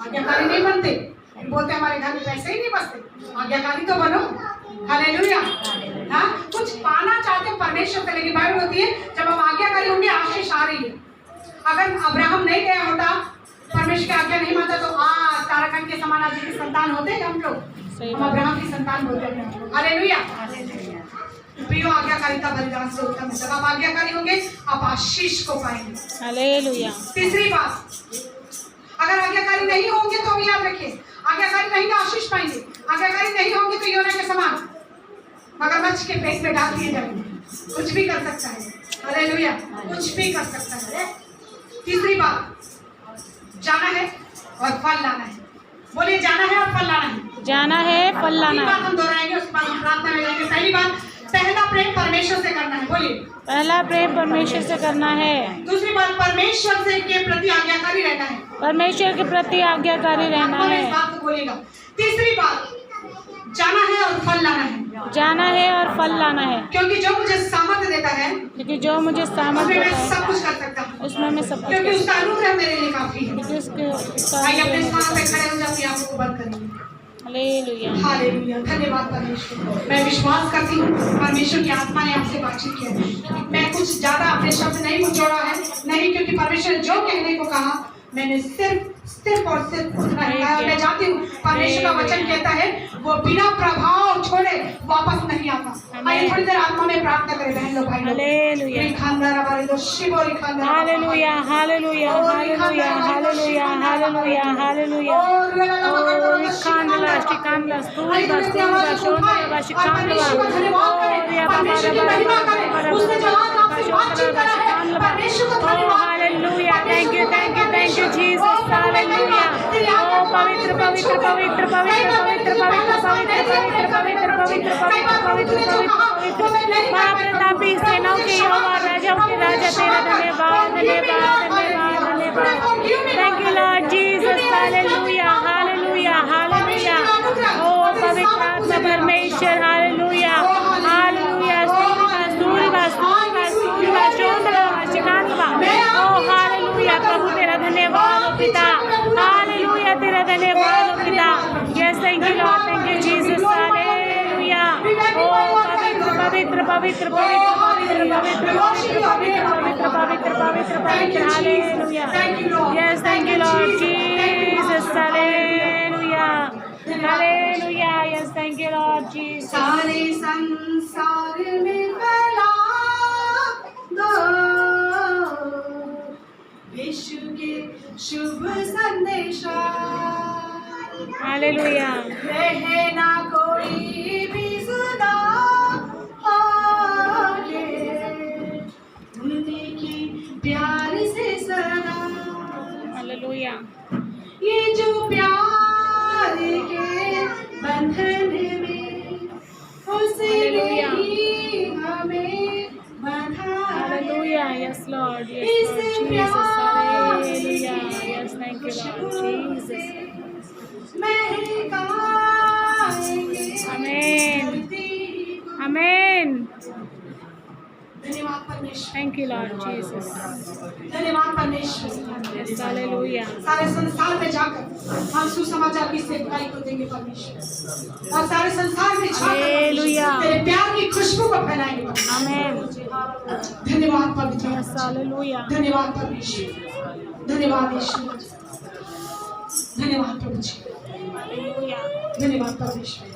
आज्ञाकारी नहीं बनते, बोलते हमारे घर में पैसे ही नहीं बचते। आज्ञाकारी तो बनो। हालेलुया। हाँ, कुछ पाना चाहते हैं परमेश्वर से, लेकिन बाइबल होती है जब हम आज्ञाकारी होंगे आशीष आ रही है। अगर अब्राहम नहीं गया होता, परमेश्वर की आज्ञा नहीं मानता, तो आज ताराखंड के समान आज की संतान होते हैं हम लोग। हम अब्राहम की संतान बोलते हैं। हालेलुया। प्रियो, आज्ञाकारिता बलिदान से उत्तम है। जब आप आज्ञाकारी होंगे आप आशीष को पाएंगे। हालेलुया। तीसरी बात, अगर आज्ञाकारी नहीं होंगे तो भी याद रखिए, आज्ञाकारी नहीं तो आशीष पाएंगे, आज्ञाकारी नहीं होंगे तो योना के समान मगरमच्छ के पेट में डाल दिए जाएंगे। कुछ भी कर सकता है। हालेलुया। कुछ भी कर सकता है। तीसरी बात, जाना है और फल लाना है। बोलिए, जाना है और फल लाना है। जाना है, फल लाना बात है। हम दोहराएंगे, उसके बाद हम प्रार्थना में जाएंगे। पहली बात, पहला प्रेम परमेश्वर से करना है। बोलिए, पहला प्रेम परमेश्वर से करना है। दूसरी बात, परमेश्वर से के प्रति आज्ञाकारी रहना है। परमेश्वर के प्रति आज्ञाकारी रहना आपको मैं इस है। बात को बोलेगा। तीसरी बात, जाना है और फल लाना है। जाना है और फल लाना है, क्योंकि जो मुझे सामर्थ्य देता है क्योंकि जो मुझे सामर्थ्य उसमें मैं देता सब है कुछ कर सकता हूँ, उसमें मैं सब कुछ क्योंकि कर उसका अनुग्रह मेरे लिए काफी है। क्योंकि उसका आइए अपने स्थान पे खड़े हो जाओ, अपनी आंखों को बंद करिए। हालेलुया। हालेलुया। धन्यवाद परमेश्वर। मैं विश्वास करती हूँ परमेश्वर की आत्मा ने आपसे बातचीत की है। मैं कुछ ज्यादा अपने शब्द नहीं जोड़ा है, नहीं, क्योंकि परमेश्वर ने जो कहने को कहा मैंने सिर्फ और सिर्फ उतना ही कहा। और मैं जानती हूँ परमेश्वर का वचन कहता है वो बिना प्रभाव छोड़े वापस नहीं आता। आइए थोड़ी देर आत्मा में प्रार्थना करें बहन लोग, भाई लोग। Hallelujah. Hallelujah. Hallelujah. Hallelujah. Hallelujah. Hallelujah. Hallelujah. ओ कांदला शिकांदला स्तूला स्तूला शोंदला शिकांदला ओ या बाबा उसने जो आज आपसे बातचीत करा है, परमेश्वर को धन्यवाद। Hallelujah. Thank you Jesus. Hallelujah. ओ पवित्र पवित्र पवित्र पवित्र पवित्र पवित्र पवित्र पवित्र पवित्र पवित्र पवित्र पवित्र बाप प्रतापी सेनाओं के यहोवा, राजाओं के राजा, तेरा धन्यवाद धन्यवाद धन्यवाद धन्यवाद। Thank you Lord Jesus. Hallelujah. Hallelujah. Hallelujah. ओ पवित्र आत्मा परमेश्वर। हालेलुया। हालेलुया। स्तुतिवा स्तुतिवा स्तुतिवा शोंदला शिकांदवा ओ हालेलुया। प्रभु तेरा धन्यवाद हो पिता। हालेलुया। तेरा धन्यवाद हो पिता। Yes, thank you Lord, thank you Jesus. Hallelujah. ओ पवित्र पवित्र पवित्र पवित्र पवित्र पवित्र पवित्र पवित्र पवित्र पवित्र hallelujah. Yes, thank you Lord Jesus. Hallelujah. Hallelujah. Yes, thank you Lord Jesus. सारे संसार में फैला दो यीशु के शुभ संदेशा। हालेलुया। रहे ना कोई भी जुदा होके उनकी प्यार से सदा। हालेलुया। ये जो प्यार के बंधन में उसने ही हमें बंधा। Hallelujah. Yes Lord, yes Lord Jesus. Hallelujah. Yes, thank you Lord Jesus. आमीन। आमीन। धन्यवाद परमेश्वर। Thank you Lord Jesus. धन्यवाद परमेश्वर। Yes, hallelujah. सारे संसार में जाकर हम सुसमाचार की सेवकाई को देंगे परमेश्वर, और सारे संसार में हालेलुया। जाकर तेरे प्यार की खुशबू को फैलाएंगे। आमीन। धन्यवाद पवित्र। Yes, hallelujah. धन्यवाद परमेश्वर। धन्यवाद ईश्वर। धन्यवाद प्रभु जी। हालेलुया। धन्यवाद परमेश्वर।